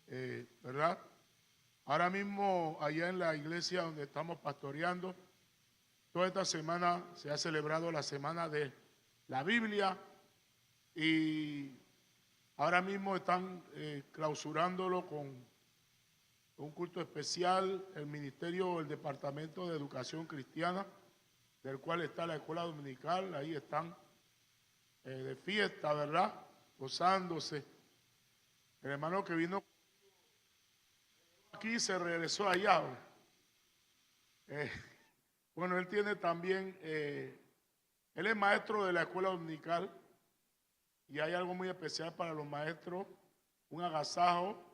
¿verdad? Ahora mismo allá en la iglesia donde estamos pastoreando, toda esta semana se ha celebrado la semana de la Biblia y ahora mismo están clausurándolo con un culto especial, el ministerio, el departamento de educación cristiana, del cual está la escuela dominical, ahí están de fiesta, ¿verdad? Gozándose. El hermano que vino aquí se regresó allá. Eh, bueno, él tiene también, él es maestro de la escuela dominical y hay algo muy especial para los maestros, un agasajo.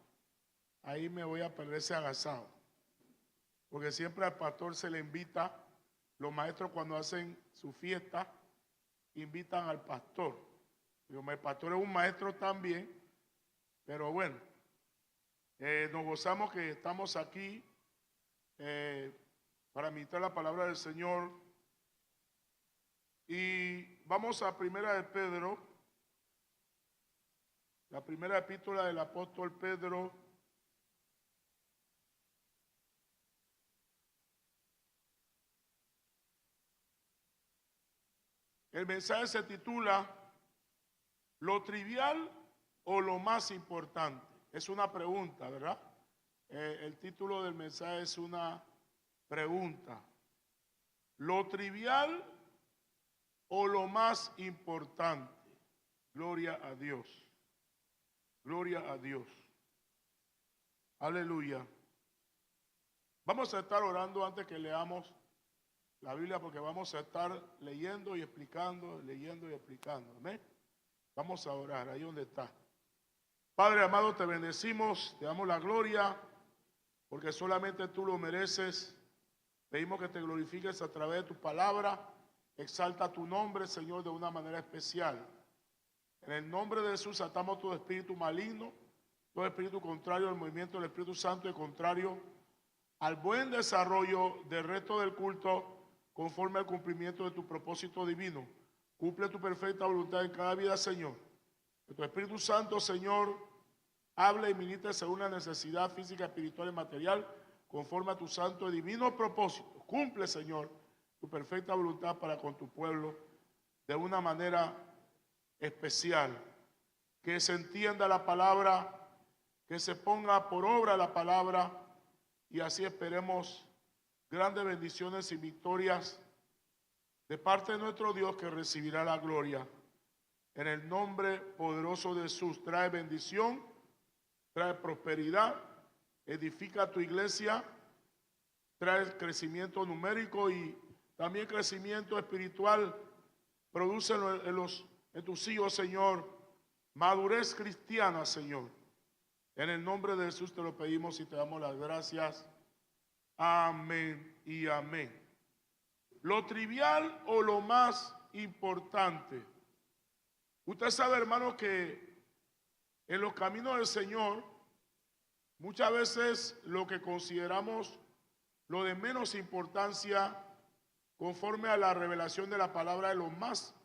Ahí me voy a perder ese agasajo, porque siempre al pastor se le invita, los maestros cuando hacen su fiesta, invitan al pastor. Digo, el pastor es un maestro también, pero bueno, nos gozamos que estamos aquí para ministrar la palabra del Señor. Y vamos a Primera de Pedro, la primera epístola del apóstol Pedro. El mensaje se titula ¿lo trivial o lo más importante? Es una pregunta, ¿verdad? El título del mensaje es una pregunta. ¿Lo trivial o lo más importante? Gloria a Dios. Gloria a Dios. Aleluya. Vamos a estar orando antes que leamos la Biblia, porque vamos a estar leyendo y explicando, leyendo y explicando. Amén. Vamos a orar ahí donde está. Padre amado, te bendecimos, te damos la gloria, porque solamente tú lo mereces. Pedimos que te glorifiques a través de tu palabra. Exalta tu nombre, Señor, de una manera especial. En el nombre de Jesús atamos todo espíritu maligno, todo espíritu contrario al movimiento del Espíritu Santo y contrario al buen desarrollo del resto del culto, conforme al cumplimiento de tu propósito divino. Cumple tu perfecta voluntad en cada vida, Señor. Que tu Espíritu Santo, Señor, hable y ministre según la necesidad física, espiritual y material, conforme a tu santo y divino propósito. Cumple, Señor, tu perfecta voluntad para con tu pueblo de una manera especial. Que se entienda la palabra, que se ponga por obra la palabra, y así esperemos grandes bendiciones y victorias de parte de nuestro Dios, que recibirá la gloria. En el nombre poderoso de Jesús, trae bendición, trae prosperidad, edifica tu iglesia, trae crecimiento numérico y también crecimiento espiritual. Produce en tus hijos, Señor, madurez cristiana, Señor. En el nombre de Jesús te lo pedimos y te damos las gracias. Amén y amén. Lo trivial o lo más importante. Usted sabe, hermano, que en los caminos del Señor, muchas veces lo que consideramos lo de menos importancia, conforme a la revelación de la palabra, es lo más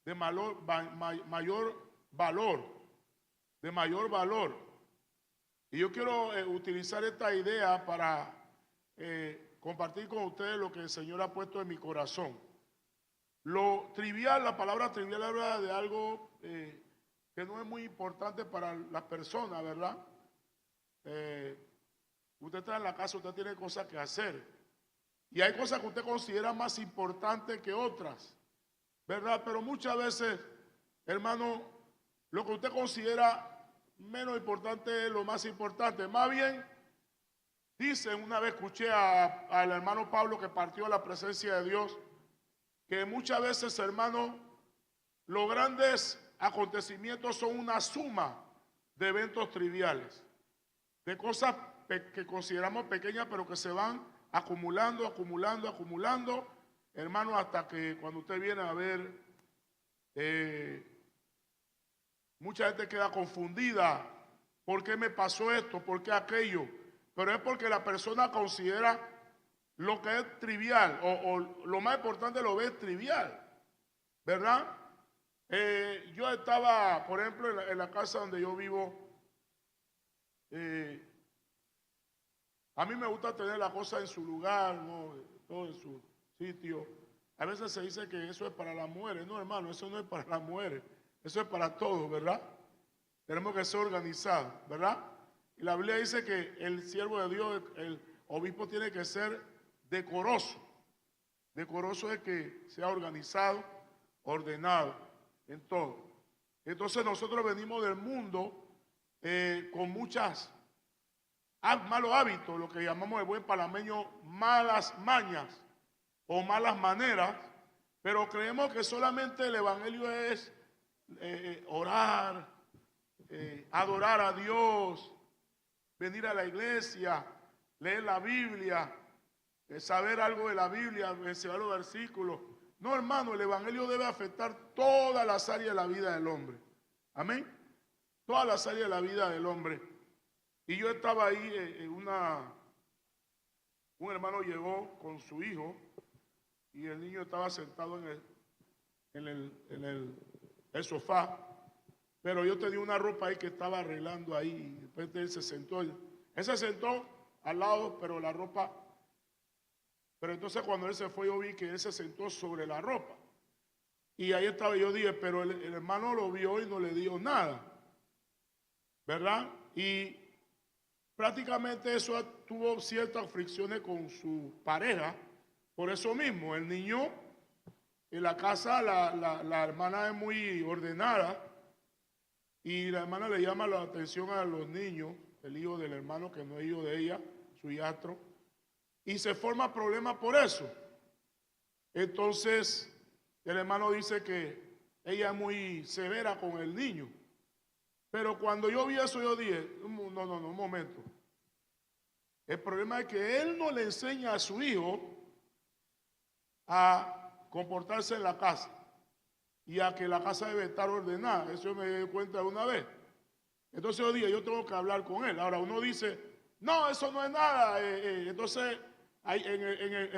de mayor valor, de mayor valor. Y yo quiero utilizar esta idea para compartir con ustedes lo que el Señor ha puesto en mi corazón. Lo trivial, la palabra trivial habla de algo que no es muy importante para las personas, ¿verdad? Usted está en la casa, usted tiene cosas que hacer. Y hay cosas que usted considera más importantes que otras, ¿verdad? Pero muchas veces, hermano, lo que usted considera menos importante es lo más importante. Más bien, dicen, una vez escuché al hermano Pablo, que partió a la presencia de Dios, que muchas veces, hermano, los grandes acontecimientos son una suma de eventos triviales, de cosas que consideramos pequeñas, pero que se van acumulando, hermano, hasta que cuando usted viene a ver, mucha gente queda confundida. ¿Por qué me pasó esto? ¿Por qué aquello? Pero es porque la persona considera lo que es trivial, o lo más importante lo ve trivial, ¿verdad? Yo estaba, por ejemplo, en la casa donde yo vivo, Eh, a mí me gusta tener la cosa en su lugar, ¿no? Todo en su sitio. A veces se dice que eso es para las mujeres. No, hermano, eso no es para las mujeres. Eso es para todos, ¿verdad? Tenemos que ser organizados, ¿verdad? Y la Biblia dice que el siervo de Dios, el obispo, tiene que ser decoroso. Decoroso es que sea organizado, ordenado en todo. Entonces nosotros venimos del mundo con muchas malos hábitos, lo que llamamos de buen panameño malas mañas o malas maneras, pero creemos que solamente el evangelio es orar, adorar a Dios, venir a la iglesia, leer la Biblia, saber algo de la Biblia, mencionar los versículos. No, hermano, el evangelio debe afectar todas las áreas de la vida del hombre. Amén. Todas las áreas de la vida del hombre. Y yo estaba ahí un hermano llegó con su hijo y el niño estaba sentado en el sofá, pero yo tenía una ropa ahí que estaba arreglando ahí y de repente él se sentó. Él se sentó al lado, pero la ropa, pero entonces cuando él se fue yo vi que él se sentó sobre la ropa. Y ahí estaba, yo dije, pero el hermano lo vio y no le dio nada, ¿verdad? Y prácticamente eso tuvo ciertas fricciones con su pareja. Por eso mismo, el niño en la casa, la hermana es muy ordenada y la hermana le llama la atención a los niños, el hijo del hermano que no es hijo de ella, su hijastro, y se forma problema por eso. Entonces, el hermano dice que ella es muy severa con el niño. Pero cuando yo vi eso, yo dije, no, un momento. El problema es que él no le enseña a su hijo a comportarse en la casa y a que la casa debe estar ordenada. Eso me di cuenta de una vez. Entonces yo dije, yo tengo que hablar con él. Ahora uno dice, no, eso no es nada. Entonces,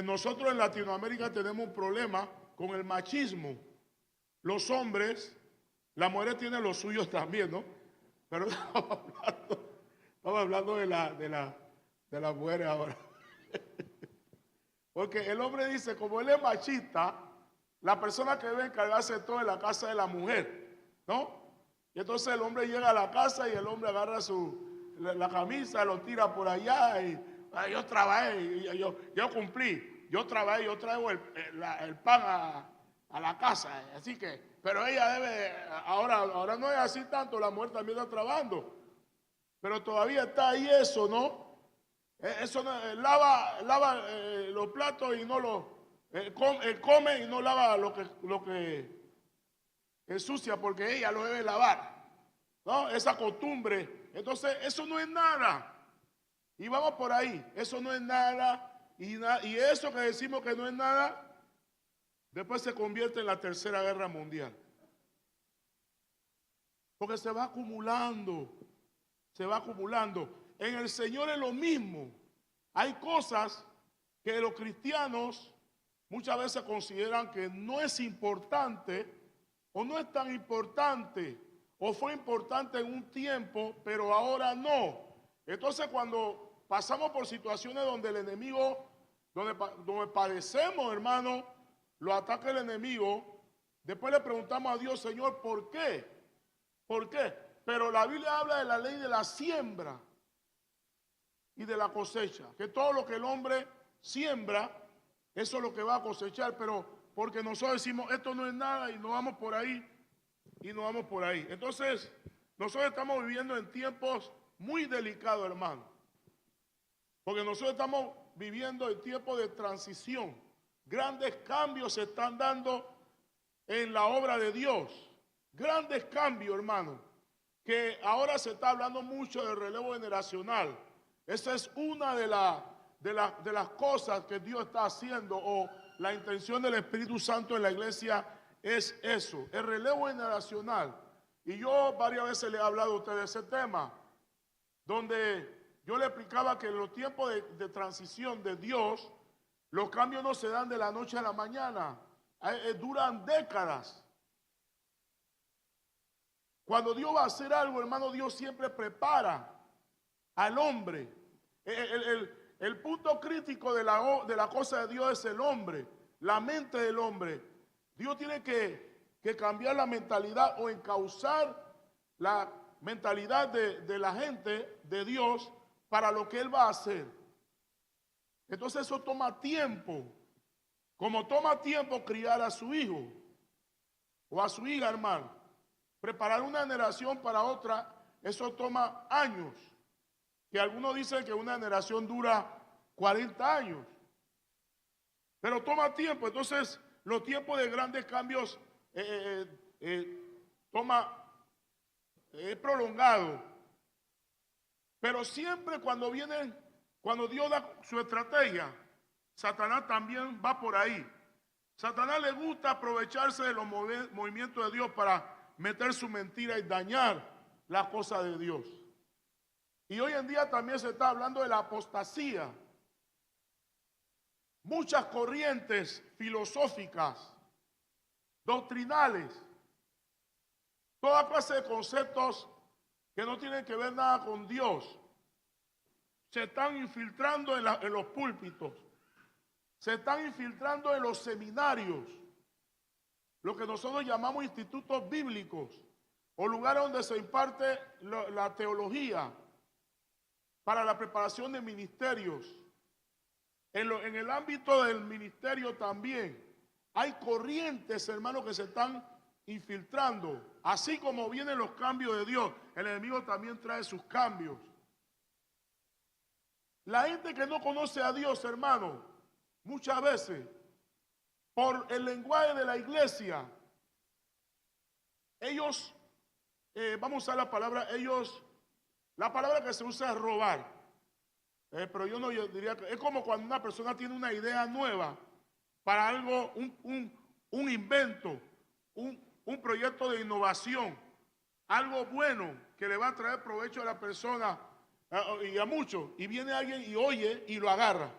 nosotros en Latinoamérica tenemos un problema con el machismo. Los hombres, las mujeres tienen los suyos también, ¿no? Pero estamos hablando de las mujeres ahora. Porque el hombre dice, como él es machista, la persona que debe encargarse de todo en la casa es la mujer, ¿no? Y entonces el hombre llega a la casa y el hombre agarra la camisa, lo tira por allá y yo trabajé, y yo cumplí, yo trabajé, yo traigo el pan a la casa, así que, pero ella debe, ahora no es así tanto, la mujer también está trabajando, pero todavía está ahí eso, ¿no? Eso no, lava los platos y no come y no lava lo que ensucia porque ella lo debe lavar, ¿no? Esa costumbre, entonces eso no es nada. Y vamos por ahí, eso no es nada y eso que decimos que no es nada, después se convierte en la Tercera Guerra Mundial. Porque se va acumulando, se va acumulando. En el Señor es lo mismo. Hay cosas que los cristianos muchas veces consideran que no es importante o no es tan importante o fue importante en un tiempo, pero ahora no. Entonces cuando pasamos por situaciones donde el enemigo, donde padecemos, hermano, lo ataca el enemigo, después le preguntamos a Dios, Señor, ¿por qué? ¿Por qué? Pero la Biblia habla de la ley de la siembra y de la cosecha, que todo lo que el hombre siembra, eso es lo que va a cosechar, pero porque nosotros decimos esto no es nada y nos vamos por ahí y nos vamos por ahí. Entonces, nosotros estamos viviendo en tiempos muy delicados, hermano, porque nosotros estamos viviendo en tiempos de transición. Grandes cambios se están dando en la obra de Dios, grandes cambios, hermano, que ahora se está hablando mucho del relevo generacional. Esa es una de las cosas que Dios está haciendo, o la intención del Espíritu Santo en la iglesia es eso, el relevo generacional. Y yo varias veces le he hablado a ustedes de ese tema, donde yo le explicaba que en los tiempos de transición de Dios, los cambios no se dan de la noche a la mañana, duran décadas. Cuando Dios va a hacer algo, hermano, Dios siempre prepara al hombre. El punto crítico de la cosa de Dios es el hombre, la mente del hombre. Dios tiene que cambiar la mentalidad o encauzar la mentalidad de la gente de Dios para lo que Él va a hacer. Entonces eso toma tiempo, como toma tiempo criar a su hijo o a su hija, hermano. Preparar una generación para otra, eso toma años. Que algunos dicen que una generación dura 40 años. Pero toma tiempo. Entonces, los tiempos de grandes cambios es prolongado. Pero siempre cuando Dios da su estrategia, Satanás también va por ahí. Satanás le gusta aprovecharse de los movimientos de Dios para meter su mentira y dañar la cosa de Dios. Y hoy en día también se está hablando de la apostasía. Muchas corrientes filosóficas, doctrinales, toda clase de conceptos que no tienen que ver nada con Dios, se están infiltrando en los púlpitos, se están infiltrando en los seminarios, lo que nosotros llamamos institutos bíblicos, o lugares donde se imparte la teología para la preparación de ministerios. En el ámbito del ministerio también hay corrientes, hermanos, que se están infiltrando. Así como vienen los cambios de Dios, el enemigo también trae sus cambios. La gente que no conoce a Dios, hermano, muchas veces, por el lenguaje de la iglesia, ellos, vamos a usar la palabra, la palabra que se usa es robar. Pero yo diría que es como cuando una persona tiene una idea nueva para algo, un invento, un proyecto de innovación, algo bueno que le va a traer provecho a la persona y a muchos. Y viene alguien y oye y lo agarra.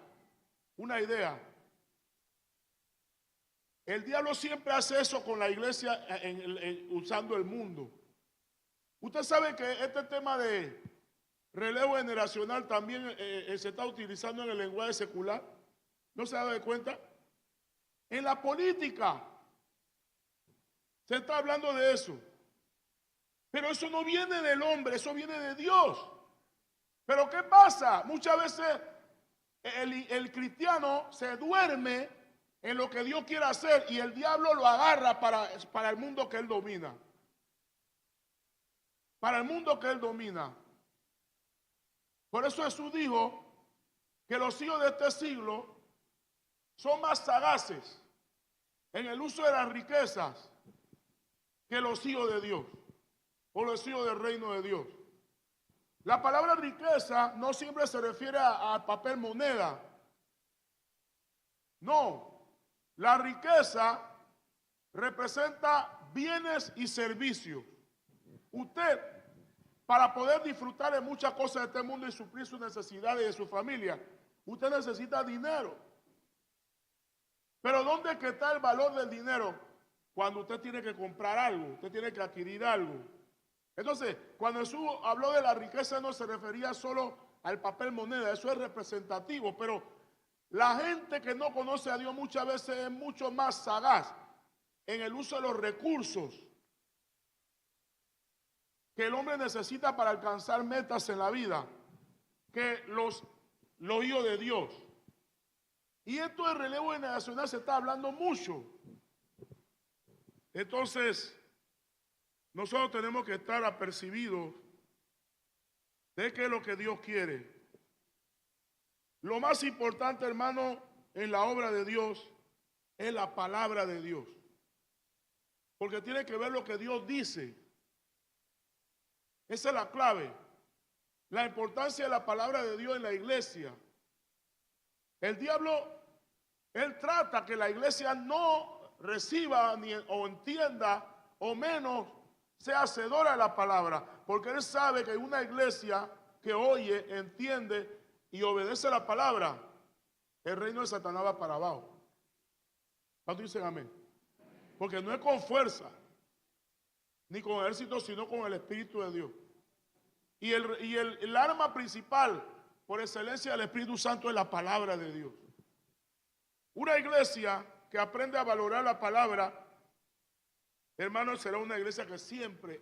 Una idea. El diablo siempre hace eso con la iglesia usando el mundo. Usted sabe que este tema de relevo generacional también se está utilizando en el lenguaje secular. ¿No se da cuenta? En la política se está hablando de eso. Pero eso no viene del hombre, eso viene de Dios. Pero ¿qué pasa? Muchas veces el cristiano se duerme en lo que Dios quiere hacer y el diablo lo agarra para el mundo que él domina. Para el mundo que él domina. Por eso Jesús dijo que los hijos de este siglo son más sagaces en el uso de las riquezas que los hijos de Dios o los hijos del reino de Dios. La palabra riqueza no siempre se refiere a papel moneda. No, la riqueza representa bienes y servicios. Usted, para poder disfrutar de muchas cosas de este mundo y suplir sus necesidades y de su familia, usted necesita dinero. Pero ¿dónde es que está el valor del dinero? Cuando usted tiene que comprar algo, usted tiene que adquirir algo. Entonces, cuando Jesús habló de la riqueza no se refería solo al papel moneda, eso es representativo, pero la gente que no conoce a Dios muchas veces es mucho más sagaz en el uso de los recursos que el hombre necesita para alcanzar metas en la vida, que los hijos de Dios. Y esto de relevo generacional se está hablando mucho. Entonces, nosotros tenemos que estar apercibidos de qué es lo que Dios quiere. Lo más importante, hermano, en la obra de Dios es la palabra de Dios. Porque tiene que ver lo que Dios dice. Esa es la clave. La importancia de la palabra de Dios en la iglesia. El diablo, él trata que la iglesia no reciba o entienda o menos sea hacedora de la palabra. Porque él sabe que una iglesia que oye, entiende y obedece la palabra, el reino de Satanás va para abajo. ¿Cuántos dicen amén? Porque no es con fuerza, ni con ejército, sino con el Espíritu de Dios. Y el arma principal por excelencia del Espíritu Santo es la palabra de Dios. Una iglesia que aprende a valorar la palabra, hermano, será una iglesia que siempre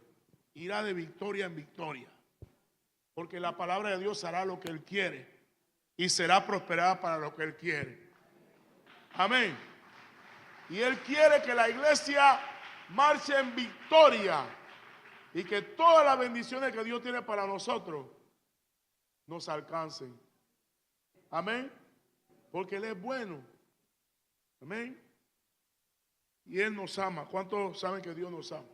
irá de victoria en victoria. Porque la palabra de Dios hará lo que Él quiere y será prosperada para lo que Él quiere. Amén. Y Él quiere que la iglesia marche en victoria y que todas las bendiciones que Dios tiene para nosotros nos alcancen. Amén. Porque Él es bueno. Amén. Y Él nos ama. ¿Cuántos saben que Dios nos ama?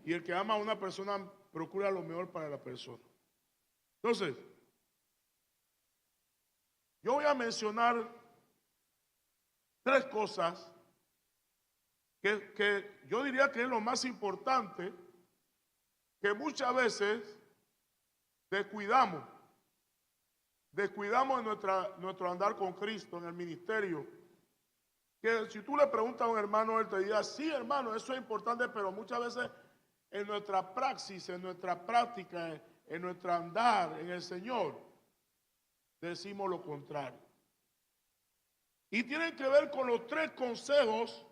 Y el que ama a una persona procura lo mejor para la persona. Entonces, yo voy a mencionar 3 cosas que yo diría que es lo más importante, que muchas veces descuidamos en nuestro andar con Cristo, en el ministerio. Que si tú le preguntas a un hermano, él te dirá, sí, hermano, eso es importante, pero muchas veces en nuestra praxis, en nuestra práctica, en nuestro andar en el Señor, decimos lo contrario. Y tienen que ver con los 3 consejos,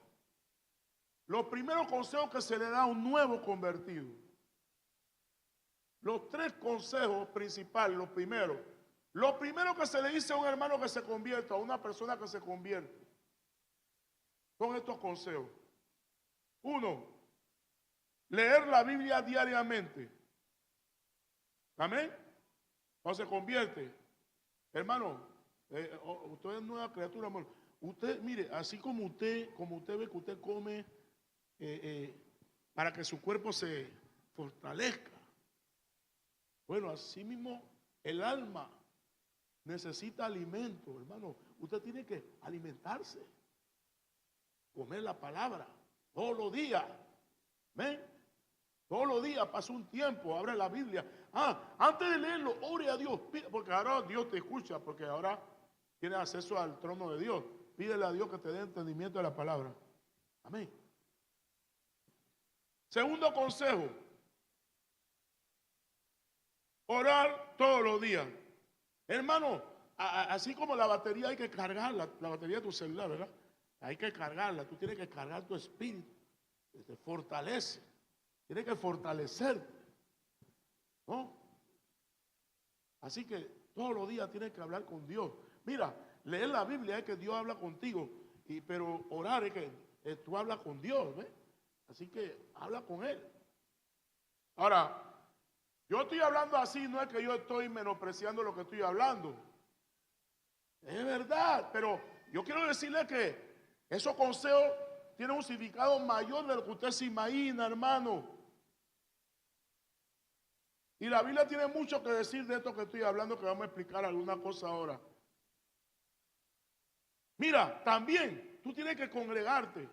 los primeros consejos que se le da a un nuevo convertido. Los 3 consejos principales, los primeros. Lo primero que se le dice a un hermano que se convierta, a una persona que se convierte, son estos consejos. 1, leer la Biblia diariamente. Amén. Cuando se convierte, hermano, usted es nueva criatura, hermano. Usted, mire, así como usted ve que usted come para que su cuerpo se fortalezca. Bueno, así mismo el alma necesita alimento, hermano. Usted tiene que alimentarse, comer la palabra todos los días. ¿Ven? Todos los días pasa un tiempo, abre la Biblia. Antes de leerlo, ore a Dios, porque ahora Dios te escucha, porque ahora tienes acceso al trono de Dios. Pídele a Dios que te dé entendimiento de la palabra. Amén. Segundo consejo, orar todos los días. Hermano, así como la batería hay que cargarla, la batería de tu celular, ¿verdad? Hay que cargarla, tú tienes que cargar tu espíritu, que te fortalece, tienes que fortalecerte, ¿no? Así que todos los días tienes que hablar con Dios. Mira, leer la Biblia es que Dios habla contigo, pero orar es que tú hablas con Dios, ¿ves? Así que habla con Él. Ahora, yo estoy hablando así, no es que yo estoy menospreciando lo que estoy hablando. Es verdad, pero yo quiero decirle que esos consejos tienen un significado mayor de lo que usted se imagina, hermano. Y la Biblia tiene mucho que decir de esto que estoy hablando, que vamos a explicar alguna cosa ahora. Mira, también tú tienes que congregarte.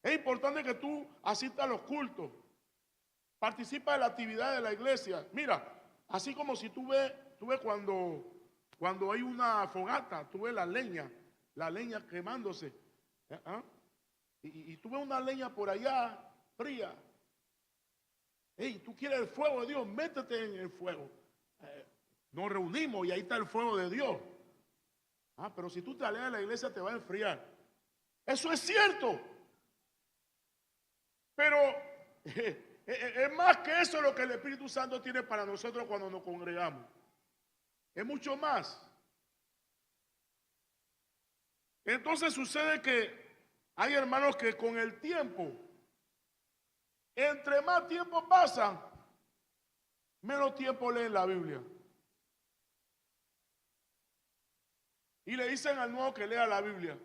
Es importante que tú asistas a los cultos. Participa de la actividad de la iglesia. Mira, así como si tú ves cuando hay una fogata, tú ves la leña quemándose. Y tú ves una leña por allá fría. Hey, tú quieres el fuego de Dios, métete en el fuego. Nos reunimos y ahí está el fuego de Dios. Pero si tú te alejas de la iglesia te va a enfriar. Eso es cierto. Pero es más que eso lo que el Espíritu Santo tiene para nosotros cuando nos congregamos. Es mucho más. Entonces sucede que hay hermanos que con el tiempo, entre más tiempo pasa, menos tiempo leen la Biblia. Y le dicen al nuevo que lea la Biblia.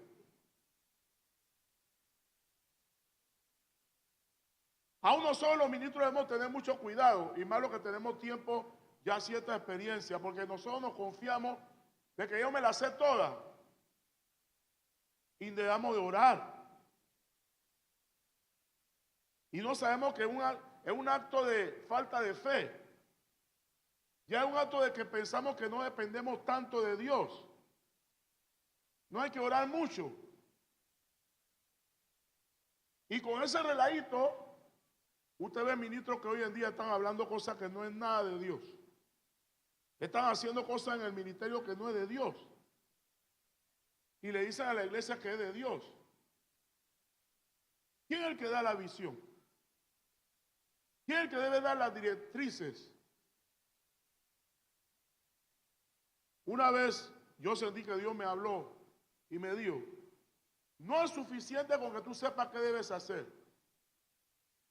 Aún nosotros los ministros debemos tener mucho cuidado, y más lo que tenemos tiempo, ya cierta experiencia, porque nosotros nos confiamos de que yo me la sé toda. Y debemos de orar. Y no sabemos que es un acto de falta de fe. Ya es un acto de que pensamos que no dependemos tanto de Dios. No hay que orar mucho. Y con ese relajito, usted ve ministros que hoy en día están hablando cosas que no es nada de Dios. Están haciendo cosas en el ministerio que no es de Dios. Y le dicen a la iglesia que es de Dios. ¿Quién es el que da la visión? ¿Quién es el que debe dar las directrices? Una vez yo sentí que Dios me habló y me dijo, no es suficiente con que tú sepas qué debes hacer.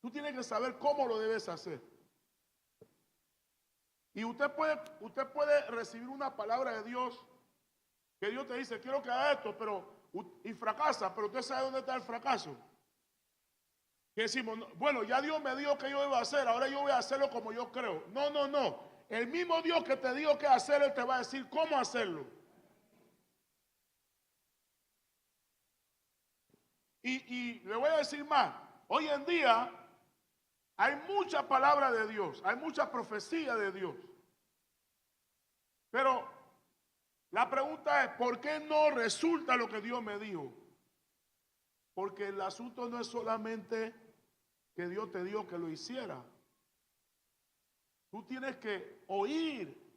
Tú tienes que saber cómo lo debes hacer. Y usted puede recibir una palabra de Dios que Dios te dice, quiero que haga esto, y fracasa, pero usted sabe dónde está el fracaso. Que decimos, bueno, ya Dios me dijo que yo iba a hacer, ahora yo voy a hacerlo como yo creo. No, no, no. El mismo Dios que te dijo qué hacer, Él te va a decir cómo hacerlo. Y le voy a decir más. Hoy en día hay mucha palabra de Dios, hay mucha profecía de Dios. Pero la pregunta es, ¿por qué no resulta lo que Dios me dijo? Porque el asunto no es solamente que Dios te dijo que lo hiciera. Tú tienes que oír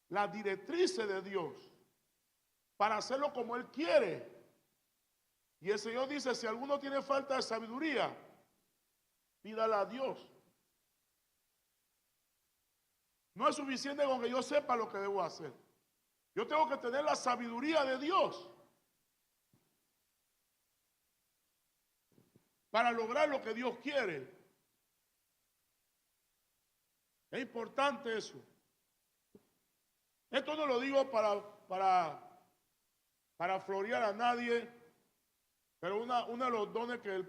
las directrices de Dios para hacerlo como Él quiere. Y el Señor dice, si alguno tiene falta de sabiduría, pídala a Dios. No es suficiente con que yo sepa lo que debo hacer. Yo tengo que tener la sabiduría de Dios para lograr lo que Dios quiere. Es importante eso. Esto no lo digo para florear a nadie, pero uno de los dones que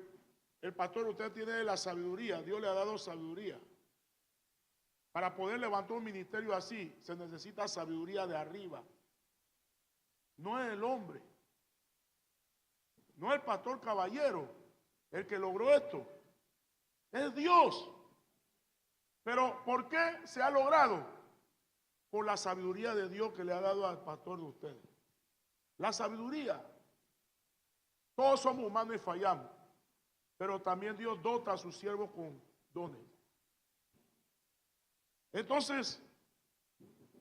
el pastor usted tiene es la sabiduría. Dios le ha dado sabiduría. Para poder levantar un ministerio así, se necesita sabiduría de arriba. No es el hombre. No es el pastor Caballero el que logró esto. Es Dios. Pero ¿por qué se ha logrado? Por la sabiduría de Dios que le ha dado al pastor de ustedes. La sabiduría. Todos somos humanos y fallamos. Pero también Dios dota a sus siervos con dones. Entonces,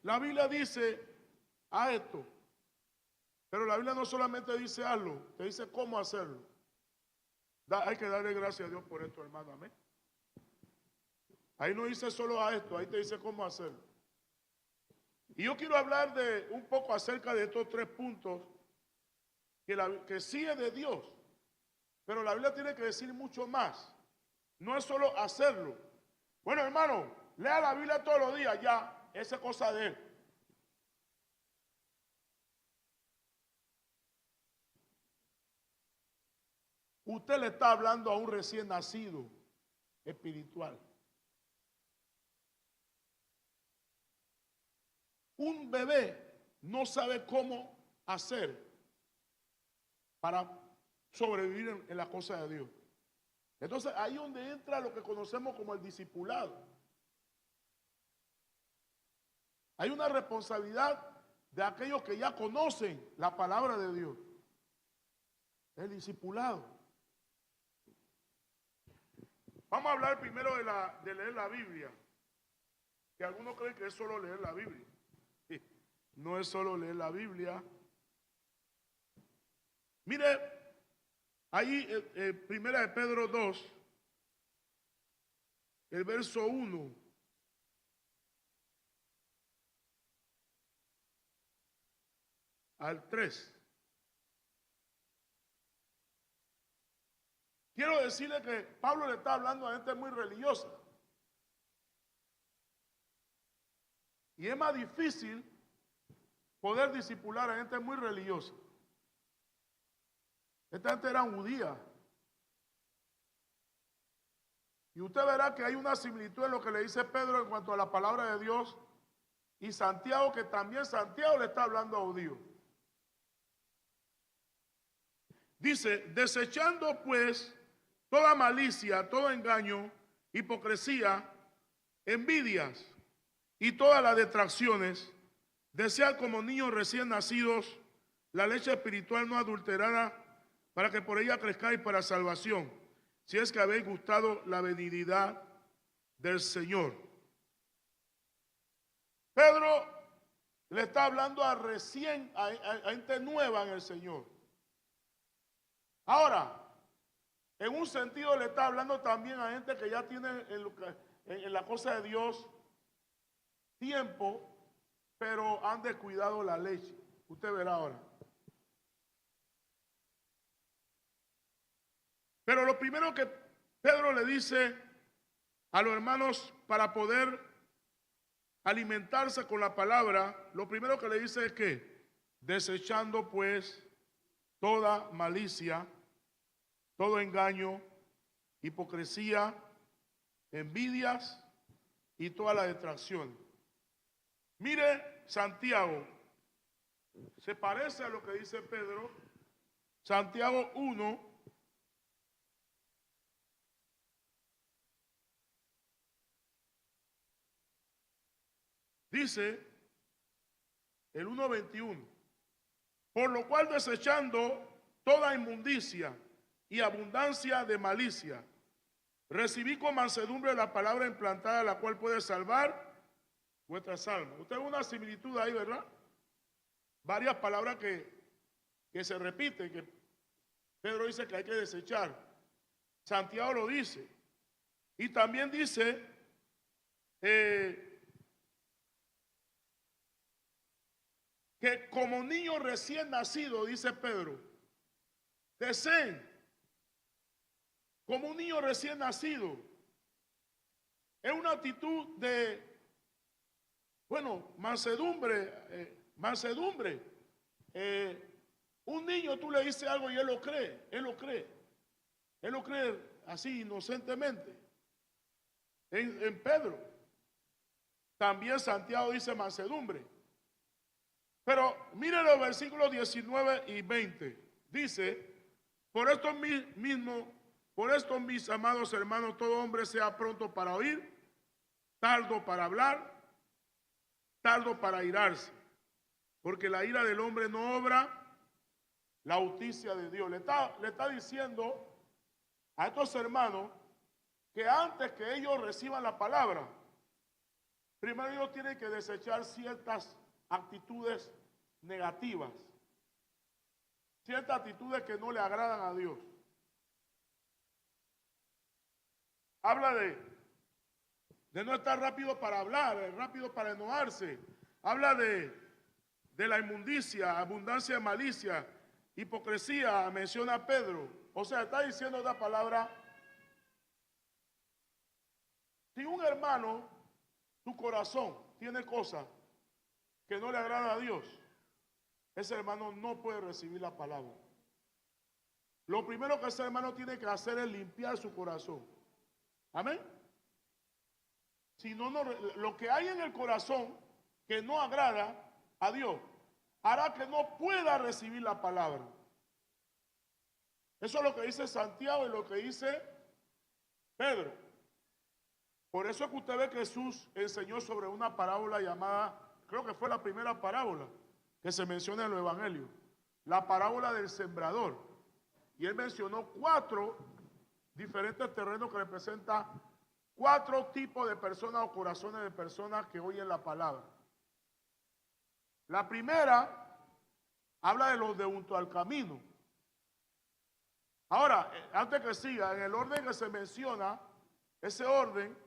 la Biblia dice, haz esto. Pero la Biblia no solamente dice hazlo, te dice cómo hacerlo. Hay que darle gracias a Dios por esto, hermano. Amén. Ahí no dice solo a esto, ahí te dice cómo hacerlo. Y yo quiero hablar un poco acerca de estos tres puntos que sí es de Dios. Pero la Biblia tiene que decir mucho más. No es solo hacerlo. Bueno, hermano, lea la Biblia todos los días ya. Esa es cosa de Él. Usted le está hablando a un recién nacido espiritual. Un bebé no sabe cómo hacer para sobrevivir en la cosa de Dios. Entonces ahí es donde entra lo que conocemos como el discipulado. Hay una responsabilidad de aquellos que ya conocen la palabra de Dios. El discipulado. Vamos a hablar primero de leer la Biblia. Que algunos creen que es solo leer la Biblia. No es solo leer la Biblia. Mire, ahí primera de Pedro 2, el verso 1. Al 3. Quiero decirle que Pablo le está hablando a gente muy religiosa. Y es más difícil poder discipular a gente muy religiosa. Esta gente era judía. Y usted verá que hay una similitud en lo que le dice Pedro en cuanto a la palabra de Dios y Santiago, que también Santiago le está hablando a judíos. Dice, desechando pues toda malicia, todo engaño, hipocresía, envidias y todas las detracciones, desead como niños recién nacidos la leche espiritual no adulterada, para que por ella crezcáis para salvación, si es que habéis gustado la benignidad del Señor. Pedro le está hablando a gente nueva en el Señor. Ahora, en un sentido le está hablando también a gente que ya tiene en la cosa de Dios tiempo, pero han descuidado la leche. Usted verá ahora. Pero lo primero que Pedro le dice a los hermanos para poder alimentarse con la palabra, lo primero que le dice es que desechando pues toda malicia, todo engaño, hipocresía, envidias y toda la distracción. Mire, Santiago, se parece a lo que dice Pedro. Santiago 1, dice el 1:21, por lo cual desechando toda inmundicia y abundancia de malicia, recibí con mansedumbre la palabra implantada, la cual puede salvar vuestras almas. Usted ve una similitud ahí, ¿verdad? Varias palabras que se repiten, que Pedro dice que hay que desechar. Santiago lo dice. Y también dice que como niño recién nacido, dice Pedro, deseen como un niño recién nacido. Es una actitud de, bueno, mansedumbre. Un niño tú le dices algo y él lo cree, él lo cree así inocentemente. En Pedro, también Santiago dice mansedumbre. Pero mire los versículos 19 y 20. Dice, por esto mismo, por esto mis amados hermanos, todo hombre sea pronto para oír, tardo para hablar, tardo para irarse, porque la ira del hombre no obra la justicia de Dios. Le está diciendo a estos hermanos que antes que ellos reciban la palabra, primero ellos tienen que desechar ciertas actitudes negativas, ciertas actitudes que no le agradan a Dios. Habla de no estar rápido para hablar, rápido para enojarse. Habla de la inmundicia, abundancia de malicia, hipocresía, menciona a Pedro. O sea, está diciendo la palabra. Si un hermano, tu corazón tiene cosas que no le agradan a Dios, ese hermano no puede recibir la palabra. Lo primero que ese hermano tiene que hacer es limpiar su corazón. Amén. Si no, lo que hay en el corazón que no agrada a Dios hará que no pueda recibir la palabra. Eso es lo que dice Santiago y lo que dice Pedro. Por eso es que usted ve que Jesús enseñó sobre una parábola llamada, creo que fue la primera parábola que se menciona en los evangelios, la parábola del sembrador. Y él mencionó 4 diferentes terrenos que representan 4 tipos de personas o corazones de personas que oyen la palabra. La primera habla de los de junto al camino. Ahora, antes que siga, en el orden que se menciona, ese orden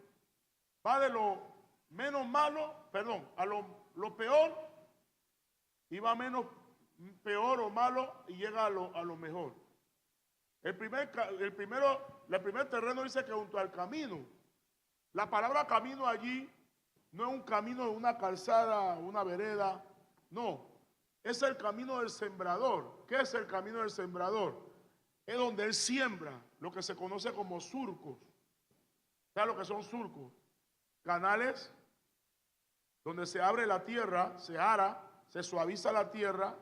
va de lo menos malo, a lo peor, y va menos peor o malo y llega a lo mejor. El primer terreno dice que junto al camino. La palabra camino allí no es un camino de una calzada, una vereda, no. Es el camino del sembrador. ¿Qué es el camino del sembrador? Es donde él siembra lo que se conoce como surcos. ¿Sabes lo que son surcos? Canales donde se abre la tierra, se ara, se suaviza la tierra,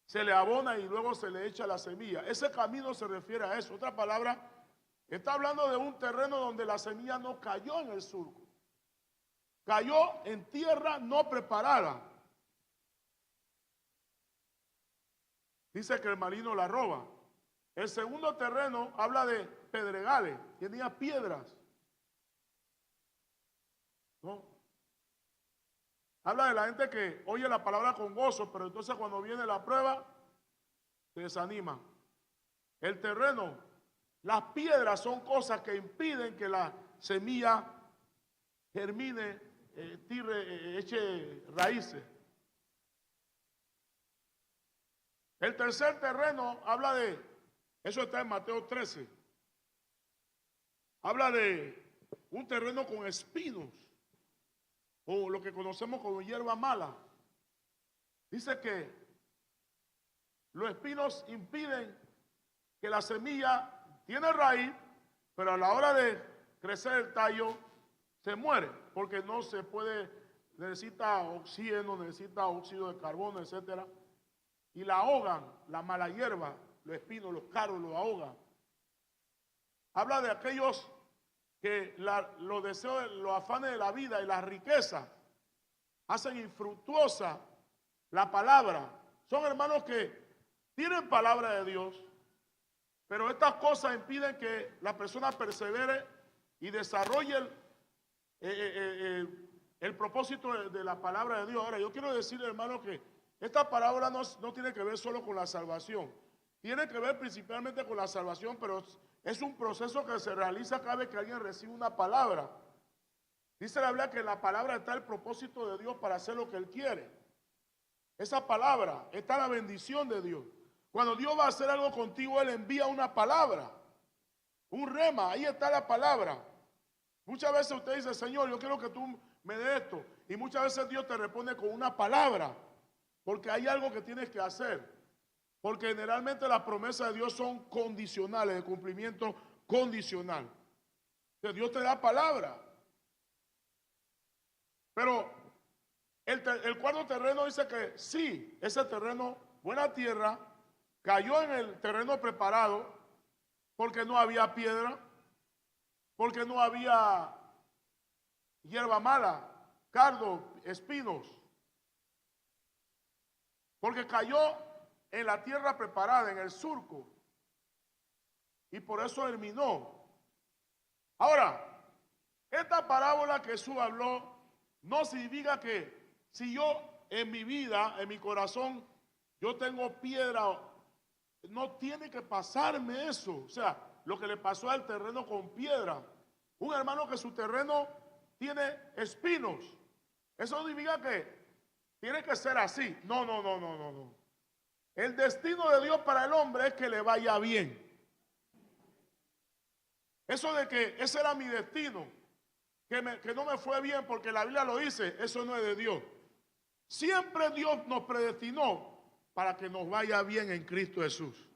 se le abona y luego se le echa la semilla. Ese camino se refiere a eso. Otra palabra, está hablando de un terreno donde la semilla no cayó en el surco. Cayó en tierra no preparada. Dice que el marino la roba. El segundo terreno habla de pedregales, tenía piedras. ¿No? Habla de la gente que oye la palabra con gozo, pero entonces cuando viene la prueba, se desanima. El terreno, las piedras son cosas que impiden que la semilla germine, eche raíces. El tercer terreno habla de, eso está en Mateo 13, habla de un terreno con espinos, o lo que conocemos como hierba mala. Dice que los espinos impiden que la semilla tiene raíz, pero a la hora de crecer el tallo se muere, porque no se puede, necesita oxígeno, necesita óxido de carbono, etcétera, y la ahogan, la mala hierba, los espinos, los cardos, los ahogan. Habla de aquellos que los deseos, los afanes de la vida y las riquezas hacen infructuosa la palabra. Son hermanos que tienen palabra de Dios, pero estas cosas impiden que la persona persevere y desarrolle el propósito de la palabra de Dios. Ahora, yo quiero decirle, hermano, que esta parábola no tiene que ver solo con la salvación. Tiene que ver principalmente con la salvación, pero es un proceso que se realiza cada vez que alguien recibe una palabra. Dice la Biblia que en la palabra está el propósito de Dios para hacer lo que Él quiere. Esa palabra está la bendición de Dios. Cuando Dios va a hacer algo contigo, Él envía una palabra, un rema, ahí está la palabra. Muchas veces usted dice, Señor, yo quiero que tú me des esto. Y muchas veces Dios te responde con una palabra, porque hay algo que tienes que hacer. Porque generalmente las promesas de Dios son condicionales, de cumplimiento condicional. Entonces, Dios te da palabra. Pero el cuarto terreno dice que sí, ese terreno, buena tierra, cayó en el terreno preparado porque no había piedra, porque no había hierba mala, cardo, espinos, porque cayó en la tierra preparada, en el surco, y por eso germinó. Ahora, esta parábola que Jesús habló no significa que si yo en mi vida, en mi corazón, yo tengo piedra, no tiene que pasarme eso. O sea, lo que le pasó al terreno con piedra. Un hermano que su terreno tiene espinos. Eso significa que tiene que ser así. No. El destino de Dios para el hombre es que le vaya bien. Eso de que ese era mi destino, que no me fue bien porque la Biblia lo dice, eso no es de Dios. Siempre Dios nos predestinó para que nos vaya bien en Cristo Jesús.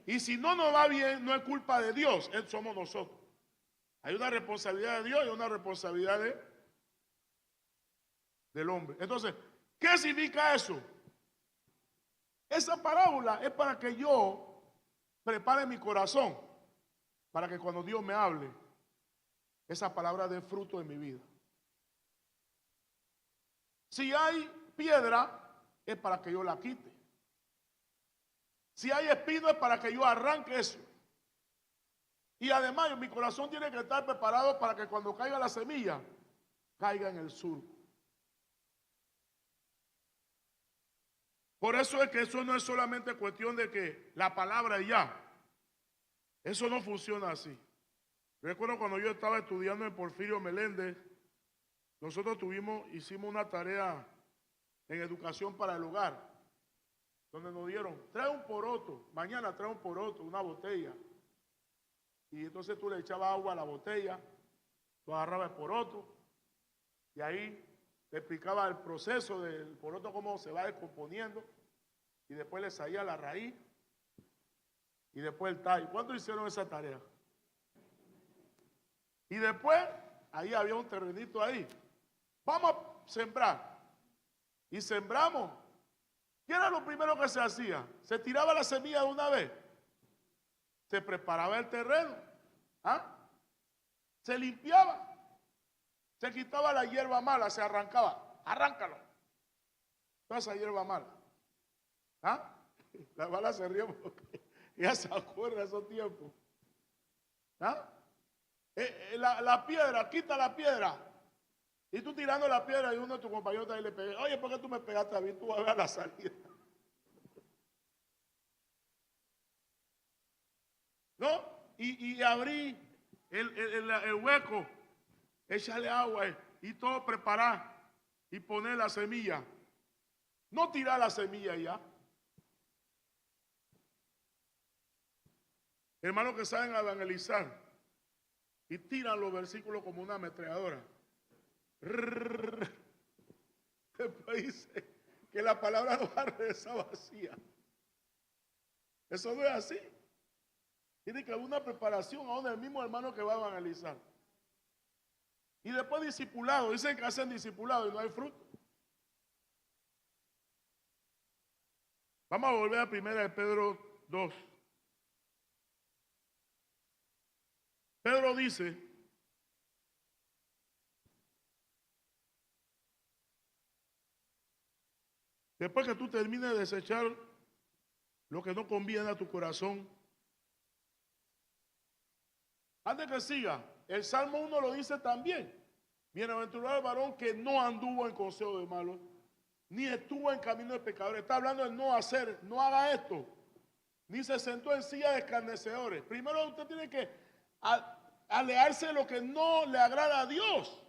Y si no nos va bien, no es culpa de Dios, somos nosotros. Hay una responsabilidad de Dios y una responsabilidad del hombre. Entonces, ¿qué significa eso? Esa parábola es para que yo prepare mi corazón, para que cuando Dios me hable, esa palabra dé fruto en mi vida. Si hay piedra, es para que yo la quite. Si hay espino, es para que yo arranque eso. Y además, mi corazón tiene que estar preparado para que cuando caiga la semilla, caiga en el surco. Por eso es que eso no es solamente cuestión de que la palabra ya. Eso no funciona así. Recuerdo cuando yo estaba estudiando en Porfirio Meléndez, nosotros hicimos una tarea en educación para el hogar, donde nos dieron, trae un poroto, mañana trae un poroto, una botella. Y entonces tú le echabas agua a la botella, tú agarrabas el poroto, y ahí te explicaba el proceso del poroto, cómo se va descomponiendo, y después le salía la raíz, y después el tallo. ¿Cuántos hicieron esa tarea? Y después, ahí había un terrenito ahí. Vamos a sembrar. Y sembramos. ¿Qué era lo primero que se hacía? Se tiraba la semilla de una vez. Se preparaba el terreno. ¿Ah? Se limpiaba. Se quitaba la hierba mala, se arrancaba. Arráncalo. Toda esa hierba mala. ¿Ah? La bala se rió porque ya se acuerda de esos tiempos. ¿Ah? La piedra, quita la piedra. Y tú tirando la piedra y uno de tus compañeros también le pega. Oye, ¿por qué tú me pegaste a mí? Tú vas a ver la salida. ¿No? Y abrí el hueco, echarle agua y todo preparar y poner la semilla. No tirar la semilla ya. Hermanos que saben evangelizar y tiran los versículos como una ametralladora. Después dice que la palabra no va a regresar vacía. Eso no es así. Tiene que haber una preparación aún del mismo hermano que va a evangelizar. Y después discipulado. Dicen que hacen discipulado y no hay fruto. Vamos a volver a 1 Pedro 2. Pedro dice, después que tú termines de desechar lo que no conviene a tu corazón, antes que siga, el Salmo 1 lo dice también. Bienaventurado el varón que no anduvo en consejo de malos, ni estuvo en camino de pecadores. Está hablando de no hacer, no haga esto, ni se sentó en silla de escarnecedores. Primero usted tiene que alejarse de lo que no le agrada a Dios.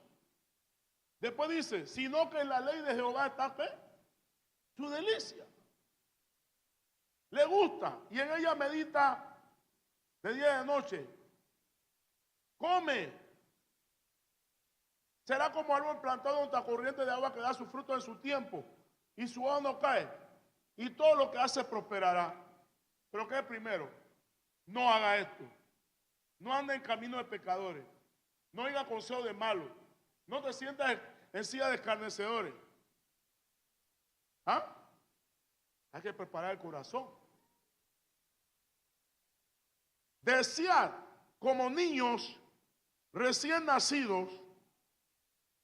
Después dice, sino que en la ley de Jehová está ¿qué? Su delicia. Le gusta y en ella medita de día y de noche. Come. Será como árbol plantado junto a corriente de agua que da su fruto en su tiempo y su hoja no cae. Y todo lo que hace prosperará. Pero ¿qué es primero? No haga esto. No ande en camino de pecadores. No oiga consejo de malos. No te sientas en silla de escarnecedores. ¿Ah? Hay que preparar el corazón. Desear como niños recién nacidos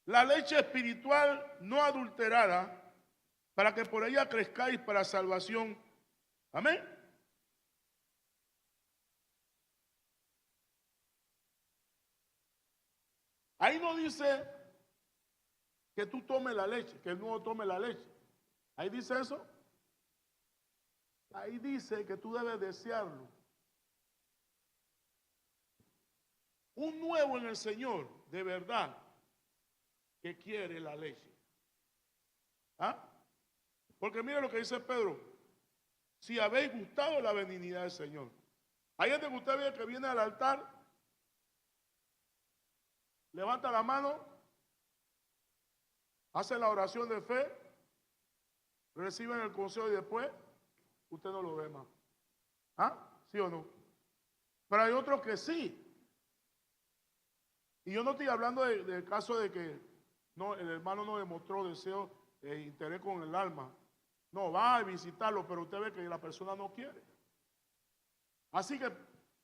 la leche espiritual no adulterada, para que por ella crezcáis para salvación. Amén. Ahí no dice que tú tomes la leche, que el nuevo tome la leche. Ahí dice eso. Ahí dice que tú debes desearlo. Un nuevo en el Señor, de verdad, que quiere la leche. ¿Ah? Porque mire lo que dice Pedro. Si habéis gustado la benignidad del Señor. Hay gente que usted ve que viene al altar, levanta la mano, hace la oración de fe, reciben el consejo y después usted no lo ve más. ¿Ah? ¿Sí o no? Pero hay otros que sí. Y yo no estoy hablando del caso de que no, el hermano no demostró deseo e interés con el alma. No, va a visitarlo, pero usted ve que la persona no quiere. Así que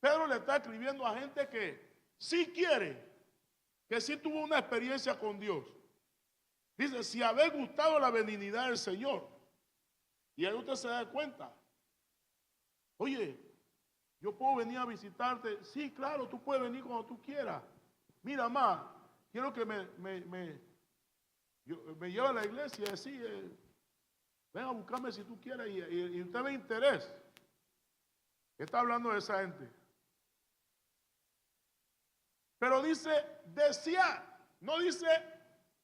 Pedro le está escribiendo a gente que sí quiere, que sí tuvo una experiencia con Dios. Dice, si habéis gustado la benignidad del Señor, y ahí usted se da cuenta, oye, yo puedo venir a visitarte. Sí, claro, tú puedes venir cuando tú quieras. Mira, más, quiero que me lleve a la iglesia y así, ven a buscarme si tú quieres y usted ve interés. Está hablando de esa gente. Pero dice desear, no dice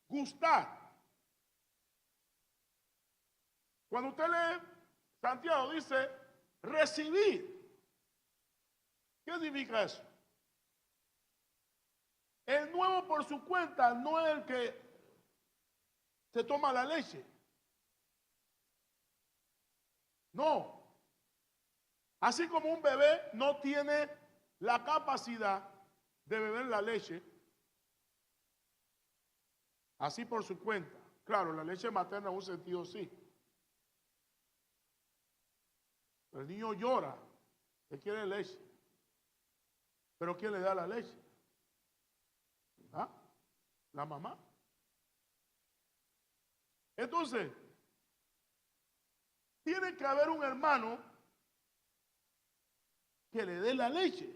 gustar. Cuando usted lee Santiago dice recibir. ¿Qué significa eso? El nuevo por su cuenta no es el que se toma la leche. No. Así como un bebé no tiene la capacidad de beber la leche, así por su cuenta. Claro, la leche materna en un sentido sí. El niño llora, que quiere leche. Pero ¿quién le da la leche? ¿Ah? La mamá. Entonces, tiene que haber un hermano que le dé la leche.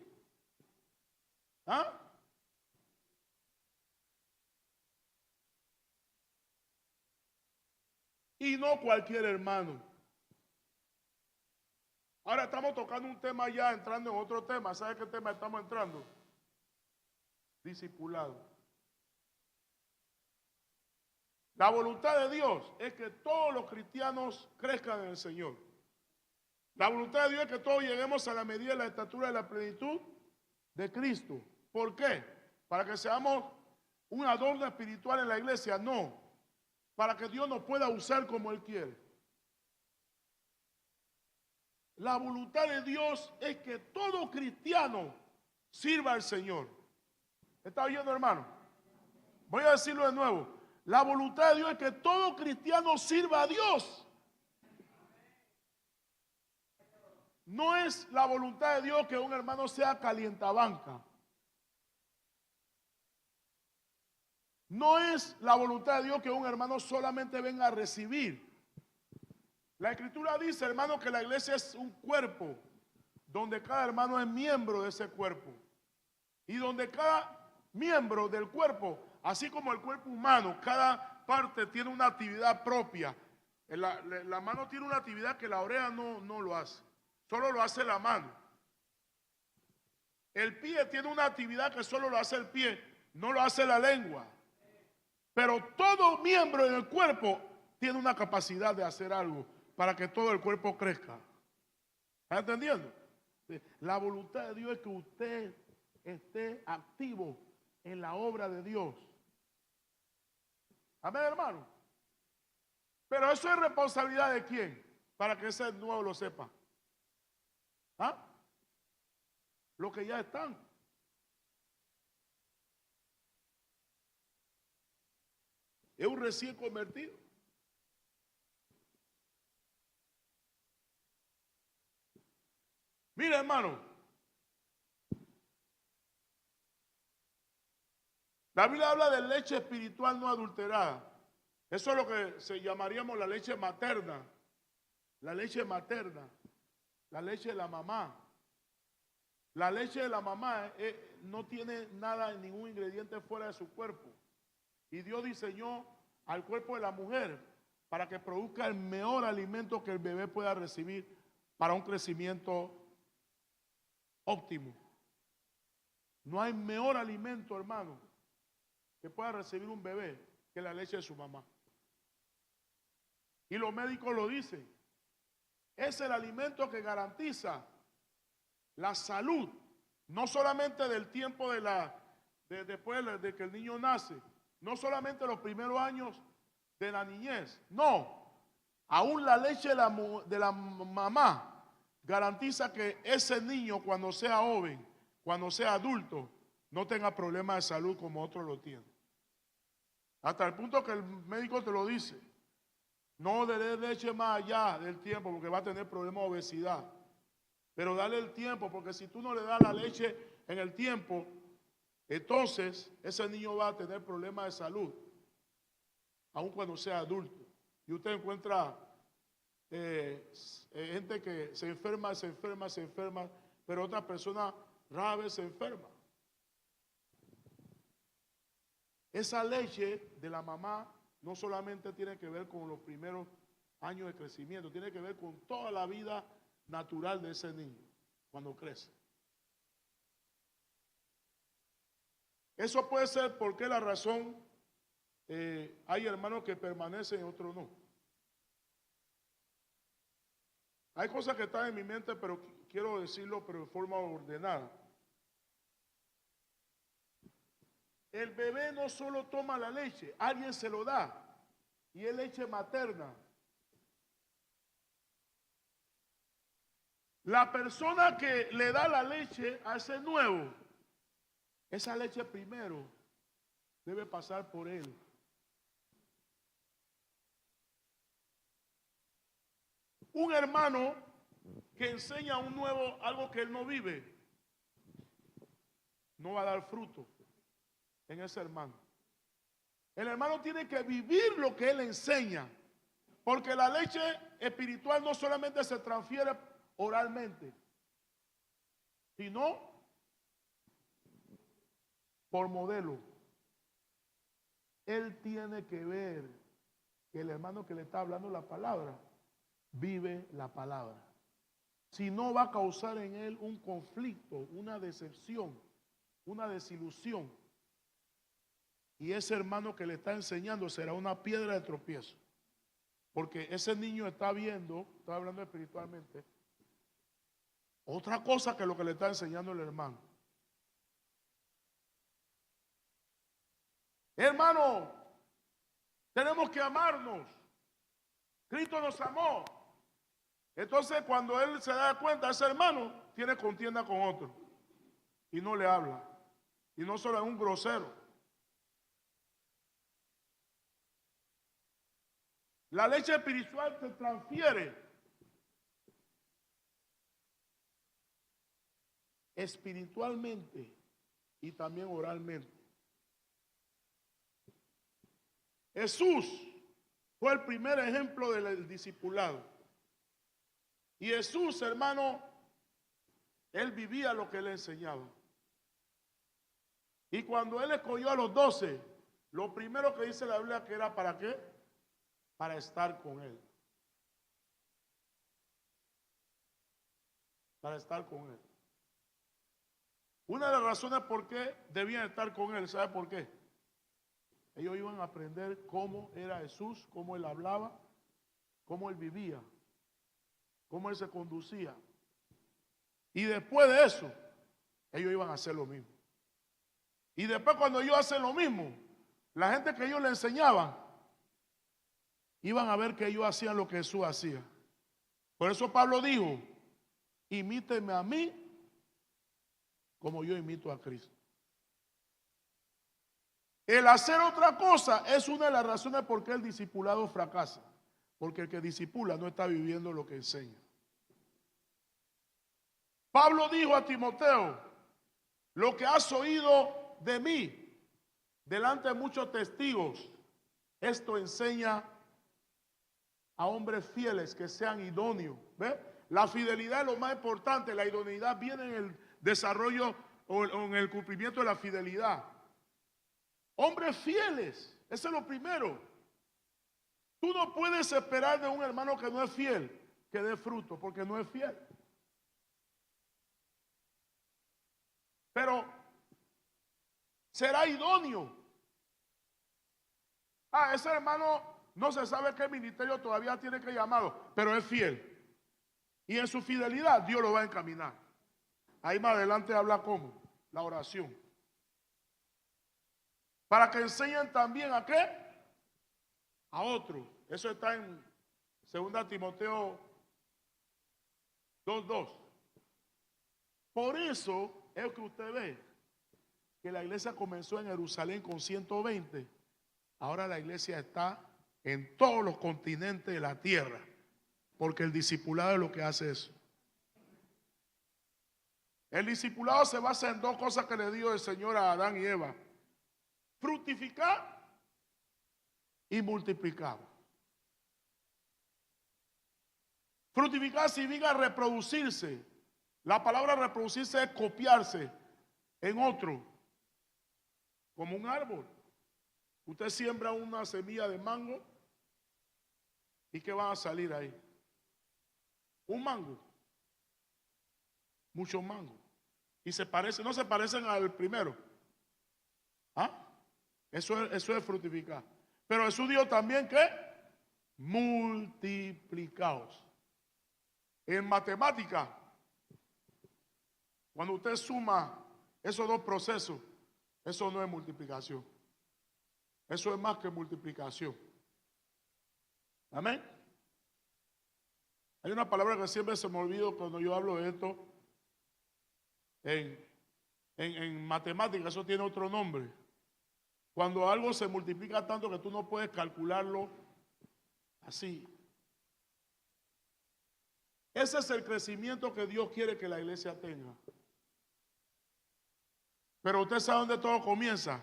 ¿Ah? y no cualquier hermano. Ahora estamos tocando un tema ya, entrando en otro tema. ¿Sabe qué tema estamos entrando? Discipulado. La voluntad de Dios es que todos los cristianos crezcan en el Señor. La voluntad de Dios es que todos lleguemos a la medida de la estatura de la plenitud de Cristo. ¿Por qué? ¿Para que seamos un adorno espiritual en la iglesia? No. Para que Dios nos pueda usar como Él quiere. La voluntad de Dios es que todo cristiano sirva al Señor. ¿Está oyendo, hermano? Voy a decirlo de nuevo. La voluntad de Dios es que todo cristiano sirva a Dios. No es la voluntad de Dios que un hermano sea calientabanca. No es la voluntad de Dios que un hermano solamente venga a recibir. La Escritura dice, hermano, que la iglesia es un cuerpo donde cada hermano es miembro de ese cuerpo. Y donde cada miembro del cuerpo, así como el cuerpo humano, cada parte tiene una actividad propia. La mano tiene una actividad que la oreja no lo hace. Solo lo hace la mano. El pie tiene una actividad que solo lo hace el pie, no lo hace la lengua. Pero todo miembro en el cuerpo tiene una capacidad de hacer algo para que todo el cuerpo crezca. ¿Está entendiendo? La voluntad de Dios es que usted esté activo en la obra de Dios. Amén, hermano. Pero eso es responsabilidad de quién, para que ese nuevo lo sepa. ¿Ah? Los que ya están. Es un recién convertido. Mira, hermano, la Biblia habla de leche espiritual no adulterada. Eso es lo que se llamaríamos la leche materna. La leche materna. La leche de la mamá. La leche de la mamá no tiene nada, ningún ingrediente fuera de su cuerpo. Y Dios diseñó al cuerpo de la mujer para que produzca el mejor alimento que el bebé pueda recibir para un crecimiento óptimo. No hay mejor alimento, hermano, que pueda recibir un bebé que la leche de su mamá. Y los médicos lo dicen. Es el alimento que garantiza la salud, no solamente del tiempo después de que el niño nace, no solamente los primeros años de la niñez, no, aún la leche de la mamá garantiza que ese niño cuando sea joven, cuando sea adulto, no tenga problemas de salud como otros lo tienen. Hasta el punto que el médico te lo dice, no le des leche más allá del tiempo porque va a tener problemas de obesidad. Pero dale el tiempo, porque si tú no le das la leche en el tiempo, entonces ese niño va a tener problemas de salud, aun cuando sea adulto. Y usted encuentra gente que se enferma, pero otra persona rara vez se enferma. Esa leche de la mamá no solamente tiene que ver con los primeros años de crecimiento, tiene que ver con toda la vida natural de ese niño cuando crece. Eso puede ser porque la razón hay hermanos que permanecen y otros no. Hay cosas que están en mi mente, pero quiero decirlo, pero de forma ordenada. El bebé no solo toma la leche, alguien se lo da, y es leche materna. La persona que le da la leche a ese nuevo, esa leche primero debe pasar por él. Un hermano que enseña a un nuevo algo que él no vive, no va a dar fruto en ese hermano. El hermano tiene que vivir lo que él enseña, porque la leche espiritual no solamente se transfiere oralmente, sino por modelo. Él tiene que ver que el hermano que le está hablando la palabra vive la palabra. Si no, va a causar en él un conflicto, una decepción, una desilusión. Y ese hermano que le está enseñando será una piedra de tropiezo. Porque ese niño está viendo, está hablando espiritualmente, otra cosa que lo que le está enseñando el hermano. Hermano, tenemos que amarnos. Cristo nos amó. Entonces, cuando él se da cuenta, ese hermano tiene contienda con otro y no le habla. Y no solo es un grosero. La leche espiritual se transfiere espiritualmente y también oralmente. Jesús fue el primer ejemplo del discipulado. Y Jesús, hermano, él vivía lo que él enseñaba. Y cuando él escogió a los 12, lo primero que dice la Biblia que era ¿para qué? Para estar con él. Para estar con él. Una de las razones por qué debían estar con él, ¿sabe por qué? Ellos iban a aprender cómo era Jesús, cómo él hablaba, cómo él vivía, cómo él se conducía. Y después de eso, ellos iban a hacer lo mismo. Y después cuando ellos hacen lo mismo, la gente que ellos le enseñaban, iban a ver que ellos hacían lo que Jesús hacía. Por eso Pablo dijo, imíteme a mí como yo imito a Cristo. El hacer otra cosa es una de las razones por qué el discipulado fracasa. Porque el que discipula no está viviendo lo que enseña. Pablo dijo a Timoteo, lo que has oído de mí, delante de muchos testigos, esto enseña a hombres fieles que sean idóneos. ¿Ve? La fidelidad es lo más importante. La idoneidad viene en el desarrollo o en el cumplimiento de la fidelidad. Hombres fieles, eso es lo primero. Tú no puedes esperar de un hermano que no es fiel que dé fruto, porque no es fiel. Pero será idóneo. Ese hermano no se sabe qué ministerio todavía tiene que llamado, pero es fiel. Y en su fidelidad Dios lo va a encaminar. Ahí más adelante habla cómo, la oración. Para que enseñen también a qué, a otros. Eso está en 2 Timoteo 2:2. Por eso es que usted ve que la iglesia comenzó en Jerusalén con 120. Ahora la iglesia está en todos los continentes de la tierra. Porque el discipulado es lo que hace eso. El discipulado se basa en dos cosas que le dio el Señor a Adán y Eva. Fructificar y multiplicar. Fructificar significa reproducirse. La palabra reproducirse es copiarse en otro, como un árbol. Usted siembra una semilla de mango y ¿qué va a salir ahí? Un mango, muchos mangos. Y se parece, no se parecen al primero. Eso es fructificar. Pero Jesús dijo también que multiplicaos. En matemática, cuando usted suma esos dos procesos, eso no es multiplicación. Eso es más que multiplicación. Amén. Hay una palabra que siempre se me olvida cuando yo hablo de esto. En matemática eso tiene otro nombre. Cuando algo se multiplica tanto que tú no puedes calcularlo así. Ese es el crecimiento que Dios quiere que la iglesia tenga. Pero usted sabe dónde todo comienza.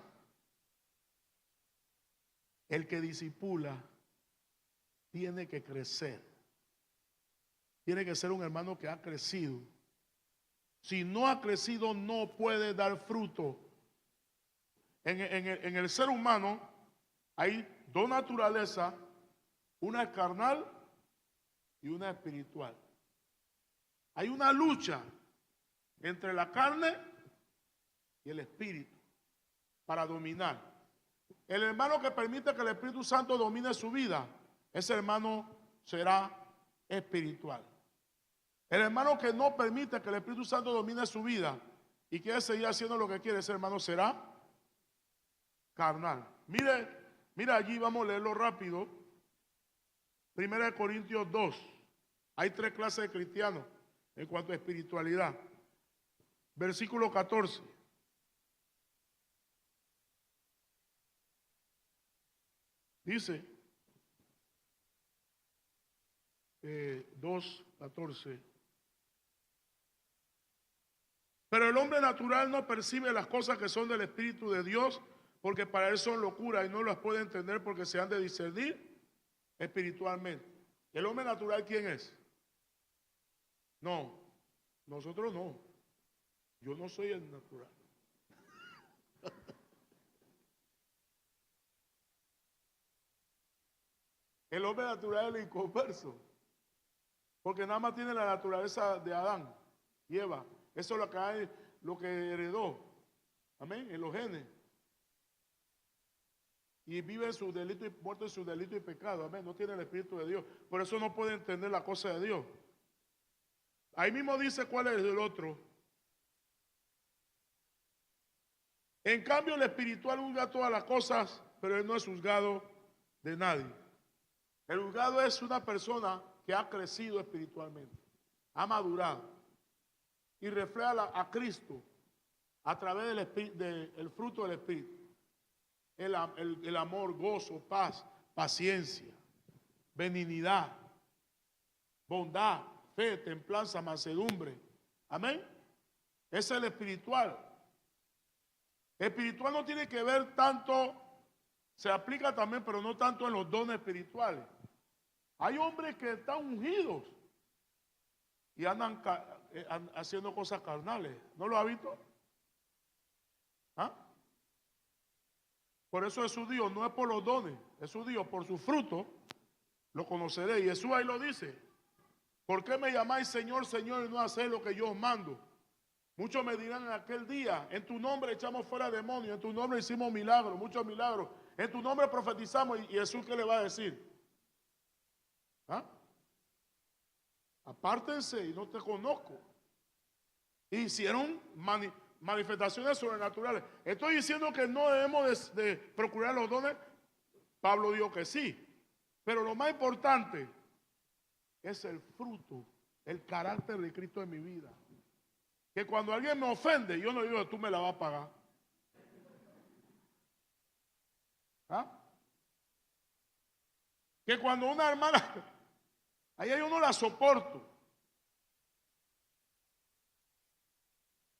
El que discipula tiene que crecer. Tiene que ser un hermano que ha crecido. Si no ha crecido, no puede dar fruto. En el ser humano hay dos naturalezas Una es carnal y una espiritual. Hay una lucha entre la carne y el espíritu para dominar. El hermano que permite que el Espíritu Santo domine su vida, ese hermano será espiritual. El hermano que no permite que el Espíritu Santo domine su vida y quiere seguir haciendo lo que quiere, ese hermano será carnal. Mire allí, vamos a leerlo rápido. 1 Corintios 2. Hay 3 clases de cristianos en cuanto a espiritualidad. Versículo 14. Dice 2:14. Pero el hombre natural no percibe las cosas que son del Espíritu de Dios, porque para él son locura y no las puede entender porque se han de discernir espiritualmente. ¿El hombre natural quién es? No, nosotros no. Yo no soy el natural. El hombre natural es el inconverso, porque nada más tiene la naturaleza de Adán y Eva. Eso es lo que heredó, amén, en los genes. Y vive en su delito y muerto en su delito y pecado, amén. No tiene el Espíritu de Dios, por eso no puede entender la cosa de Dios. Ahí mismo dice cuál es el otro. En cambio, el espiritual juzga todas las cosas, pero él no es juzgado de nadie. El juzgado es una persona que ha crecido espiritualmente, ha madurado y refleja a Cristo a través del fruto del Espíritu. El amor, gozo, paz, paciencia, benignidad, bondad, fe, templanza, mansedumbre. Amén. Ese es el espiritual. El espiritual no tiene que ver tanto, se aplica también, pero no tanto en los dones espirituales. Hay hombres que están ungidos y andan haciendo cosas carnales. ¿No lo ha visto? ¿Ah? Por eso es su Dios, no es por los dones, es su Dios, por su fruto lo conoceré. Y Jesús ahí lo dice. ¿Por qué me llamáis Señor, Señor y no hacéis lo que yo os mando? Muchos me dirán en aquel día, en tu nombre echamos fuera demonios, en tu nombre hicimos milagros, muchos milagros, en tu nombre profetizamos. Y Jesús, ¿qué le va a decir? ¿Ah? Apártense y no te conozco. Hicieron manifestaciones sobrenaturales. Estoy diciendo que no debemos de procurar los dones. Pablo dijo que sí. Pero lo más importante es el fruto, el carácter de Cristo en mi vida. Que cuando alguien me ofende, yo no digo, tú me la vas a pagar. ¿Ah? Que cuando una hermana, ahí yo no la soporto.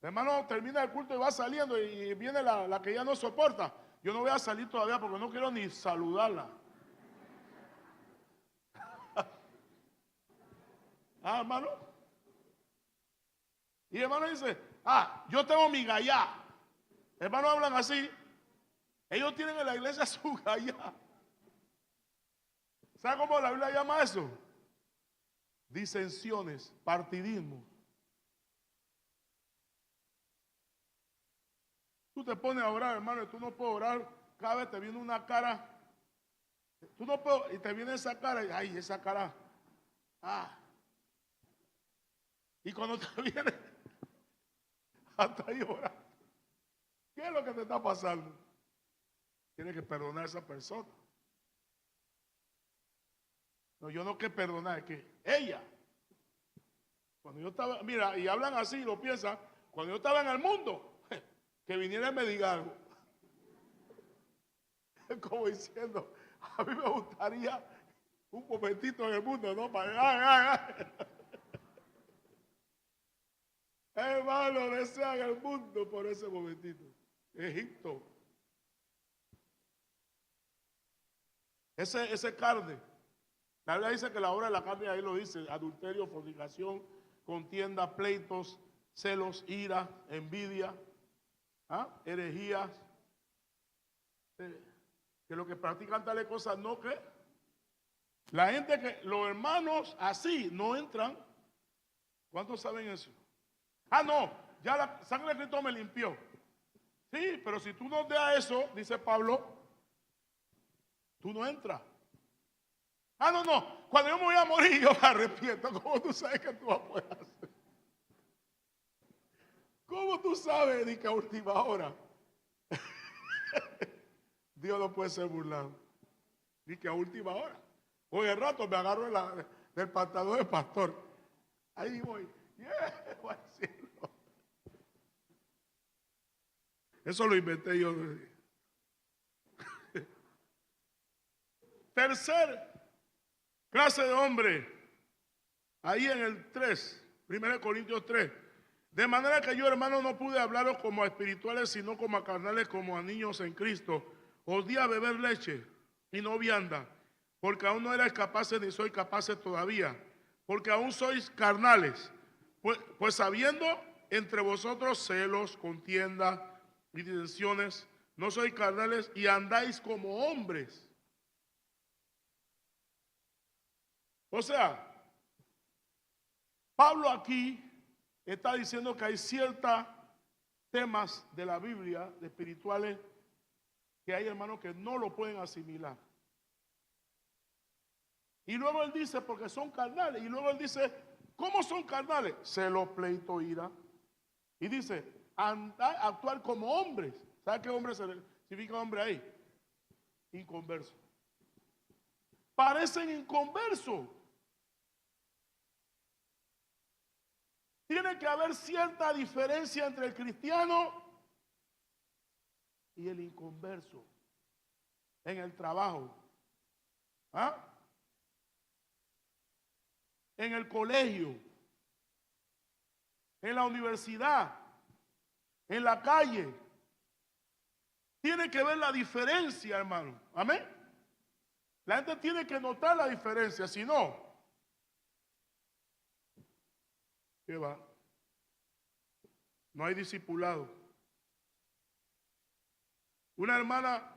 El hermano termina el culto y va saliendo y viene la que ya no soporta. Yo no voy a salir todavía porque no quiero ni saludarla. Ah, hermano. Y el hermano dice, yo tengo mi gallá. Hermanos hablan así. Ellos tienen en la iglesia su gallá. ¿Sabe cómo la Biblia llama eso? Disensiones, partidismo. Tú te pones a orar, hermano, y tú no puedes orar. Cada vez te viene una cara. Tú no puedes, y te viene esa cara, y ay, esa cara. Y cuando te viene, hasta llorar. ¿Qué es lo que te está pasando? Tienes que perdonar a esa persona. No, yo no que perdonar, es que ella. Cuando yo estaba, mira, y hablan así, y lo piensan, cuando yo estaba en el mundo, que viniera y me diga algo. Como diciendo, a mí me gustaría un momentito en el mundo, ¿no? Hermano, desean el mundo por ese momentito. Egipto. Ese carne. La Biblia dice que la obra de la carne, ahí lo dice, adulterio, fornicación, contienda, pleitos, celos, ira, envidia, herejías, que lo que practican tales cosas no que La gente que, los hermanos así no entran. ¿Cuántos saben eso? Ah, no, ya la sangre de Cristo me limpió. Sí, pero si tú no te das eso, dice Pablo, tú no entras. Ah, no, no, cuando yo me voy a morir, yo me arrepiento. ¿Cómo tú sabes que tú vas a poder hacer? ¿Cómo tú sabes de que a última hora? Dios no puede ser burlado. Ni que a última hora. Hoy el rato me agarro del pantalón del pastor. Ahí voy. Yeah, voy a decirlo. Eso lo inventé yo. Tercer clase de hombre. Ahí en el 3, 1 Corintios 3. De manera que yo, hermano, no pude hablaros como a espirituales, sino como a carnales, como a niños en Cristo. Os di a beber leche y no vianda, porque aún no erais capaces ni sois capaces todavía, porque aún sois carnales. Pues habiendo entre vosotros celos, contienda y disensiones, no sois carnales y andáis como hombres. O sea, Pablo aquí está diciendo que hay ciertos temas de la Biblia, de espirituales, que hay hermanos que no lo pueden asimilar. Y luego él dice, porque son carnales. Y luego él dice, ¿cómo son carnales? Celos, pleito, ira. Y dice, andar, actuar como hombres. ¿Sabe qué hombre significa hombre ahí? Inconverso. Parecen inconversos. Tiene que haber cierta diferencia entre el cristiano y el inconverso en el trabajo. ¿Ah? En el colegio, en la universidad, en la calle. Tiene que ver la diferencia, hermano. Amén. La gente tiene que notar la diferencia, si no, ¿qué va? No hay discipulado. Una hermana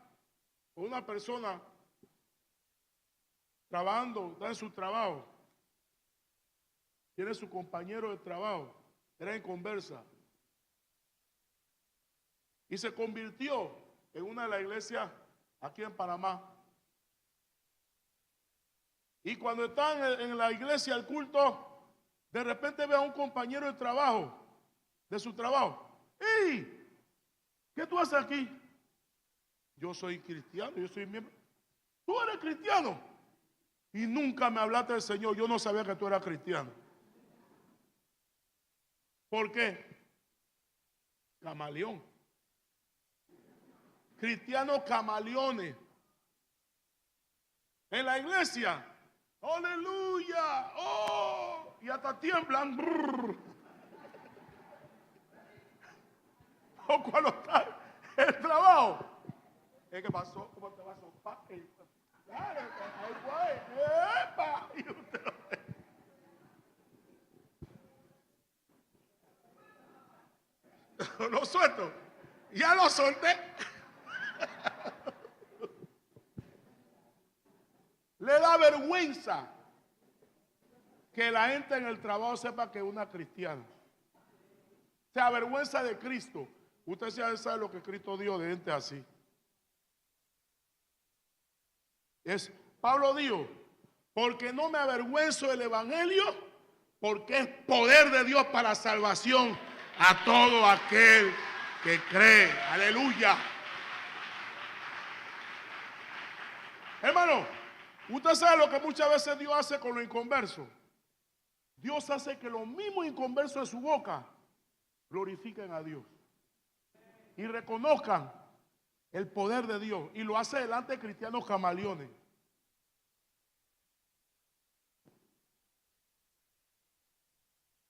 o una persona trabajando, está en su trabajo, tiene su compañero de trabajo, era inconversa, y se convirtió en una de las iglesias aquí en Panamá. Y cuando está en la iglesia, el culto, de repente ve a un compañero de trabajo, de su trabajo. ¡Ey! ¿Qué tú haces aquí? Yo soy cristiano, yo soy miembro. ¿Tú eres cristiano? Y nunca me hablaste del Señor, yo no sabía que tú eras cristiano. ¿Por qué? Camaleón. Cristianos camaleones. En la iglesia, aleluya, oh, y hasta tiemblan. Brrr. O cuando está el trabajo. ¿Qué pasó? ¿Cómo te va a sopar? Dale, ahí fue. ¡Epa! Y usted lo ve. Lo suelto. Ya lo solté. Le da vergüenza que la gente en el trabajo sepa que es una cristiana. Se avergüenza de Cristo. Usted sabe lo que Cristo dio de gente así. Pablo dijo, porque no me avergüenzo del evangelio, porque es poder de Dios para salvación a todo aquel que cree. Aleluya. Hermano, usted sabe lo que muchas veces Dios hace con los inconversos. Dios hace que los mismos inconversos de su boca glorifiquen a Dios y reconozcan el poder de Dios, y lo hace delante de cristianos camaleones.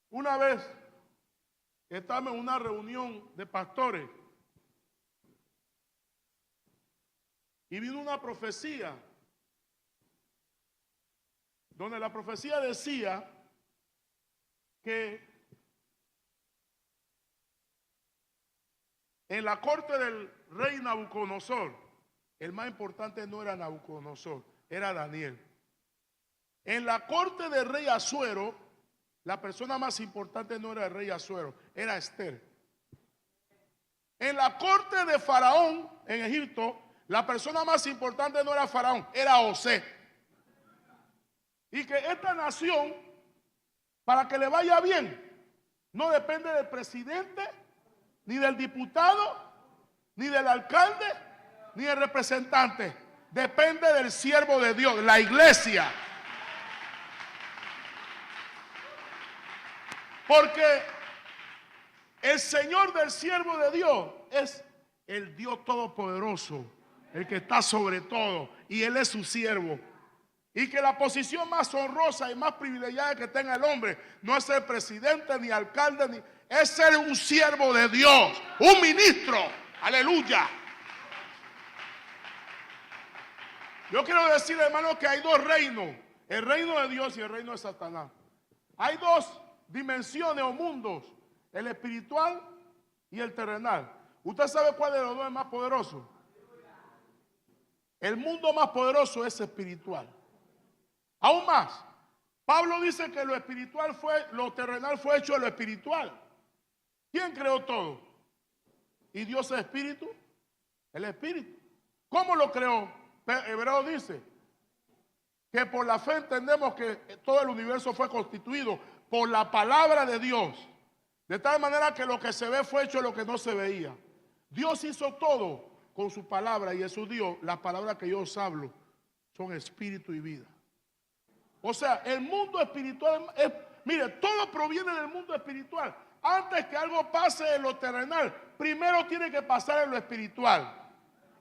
Una vez estábamos en una reunión de pastores y vino una profecía donde la profecía decía que en la corte del rey Nabucodonosor, el más importante no era Nabucodonosor, era Daniel. En la corte del rey Asuero, la persona más importante no era el rey Asuero, era Esther. En la corte de Faraón, en Egipto, la persona más importante no era Faraón, era José. Y que esta nación, para que le vaya bien, no depende del presidente, ni del diputado, ni del alcalde, ni del representante. Depende del siervo de Dios, la iglesia. Porque el Señor del siervo de Dios es el Dios todopoderoso, el que está sobre todo, y Él es su siervo. Y que la posición más honrosa y más privilegiada que tenga el hombre no es ser presidente, ni alcalde, ni es ser un siervo de Dios, un ministro. Aleluya. Yo quiero decir, hermano, que hay dos reinos: el reino de Dios y el reino de Satanás. Hay dos dimensiones o mundos: el espiritual y el terrenal. ¿Usted sabe cuál de los dos es más poderoso? El mundo más poderoso es espiritual. Aún más, Pablo dice que lo espiritual lo terrenal fue hecho de lo espiritual. ¿Quién creó todo? ¿Y Dios es espíritu? El espíritu. ¿Cómo lo creó? Hebreo dice que por la fe entendemos que todo el universo fue constituido por la palabra de Dios. De tal manera que lo que se ve fue hecho de lo que no se veía. Dios hizo todo con su palabra, y eso Dios, las palabras que yo os hablo, son espíritu y vida. O sea, el mundo espiritual mire, todo proviene del mundo espiritual. Antes que algo pase en lo terrenal, primero tiene que pasar en lo espiritual.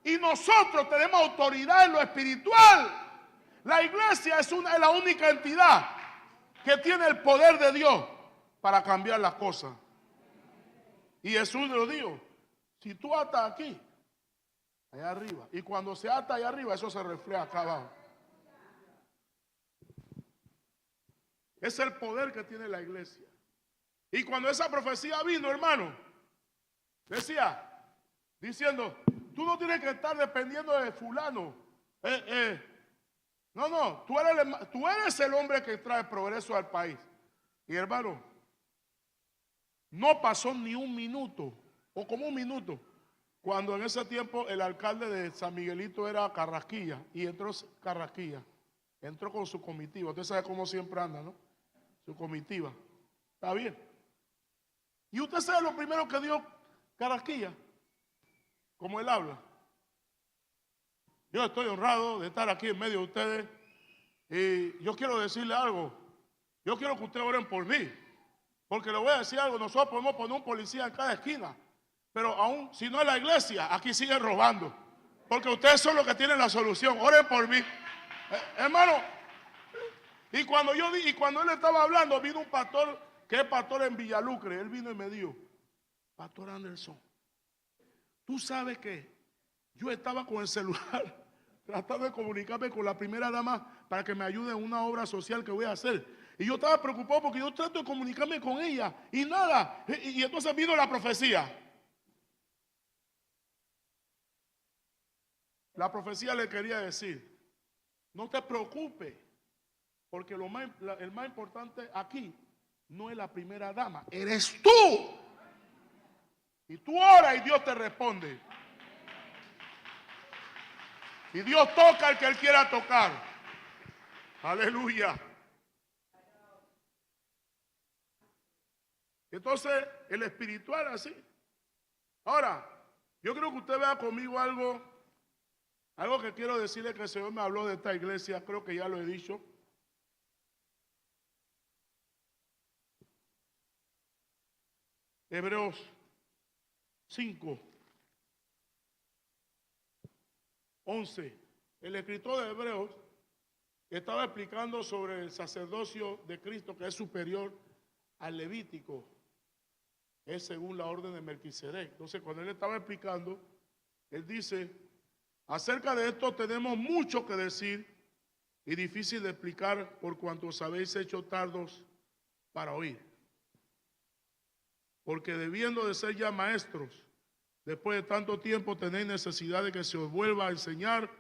Y nosotros tenemos autoridad en lo espiritual. La iglesia es la única entidad que tiene el poder de Dios para cambiar las cosas. Y Jesús lo dijo: si tú atas aquí, allá arriba, y cuando se ata allá arriba, eso se refleja acá abajo. Es el poder que tiene la iglesia. Y cuando esa profecía vino, hermano, diciendo: tú no tienes que estar dependiendo de fulano. No, tú eres el hombre que trae progreso al país. Y hermano, no pasó ni un minuto, o como un minuto, cuando en ese tiempo el alcalde de San Miguelito era Carrasquilla, y entró Carrasquilla, entró con su comitiva. Usted sabe cómo siempre anda, ¿no? Su comitiva. Está bien. Y usted sabe lo primero que dio Carrasquilla, como él habla: yo estoy honrado de estar aquí en medio de ustedes, y yo quiero decirle algo. Yo quiero que ustedes oren por mí, porque le voy a decir algo: nosotros podemos poner un policía en cada esquina, pero aún si no es la iglesia, aquí siguen robando, porque ustedes son los que tienen la solución. Oren por mí, hermano. Y cuando él estaba hablando, vino un pastor que es pastor en Villalucre. Él vino y me dijo: Pastor Anderson, tú sabes que yo estaba con el celular tratando de comunicarme con la primera dama para que me ayude en una obra social que voy a hacer. Y yo estaba preocupado porque yo trato de comunicarme con ella y nada. Y entonces vino la profecía. La profecía le quería decir: no te preocupes, porque el más importante aquí no es la primera dama, eres tú. Y tú oras y Dios te responde. Y Dios toca al que Él quiera tocar. Aleluya. Entonces, el espiritual así. Ahora, yo creo que usted vea conmigo algo que quiero decirle, que el Señor me habló de esta iglesia. Creo que ya lo he dicho. Hebreos 5, 11. El escritor de Hebreos estaba explicando sobre el sacerdocio de Cristo, que es superior al levítico, es según la orden de Melquisedec. Entonces, cuando él estaba explicando, él dice: acerca de esto tenemos mucho que decir y difícil de explicar, por cuanto os habéis hecho tardos para oír. Porque debiendo de ser ya maestros, después de tanto tiempo tenéis necesidad de que se os vuelva a enseñar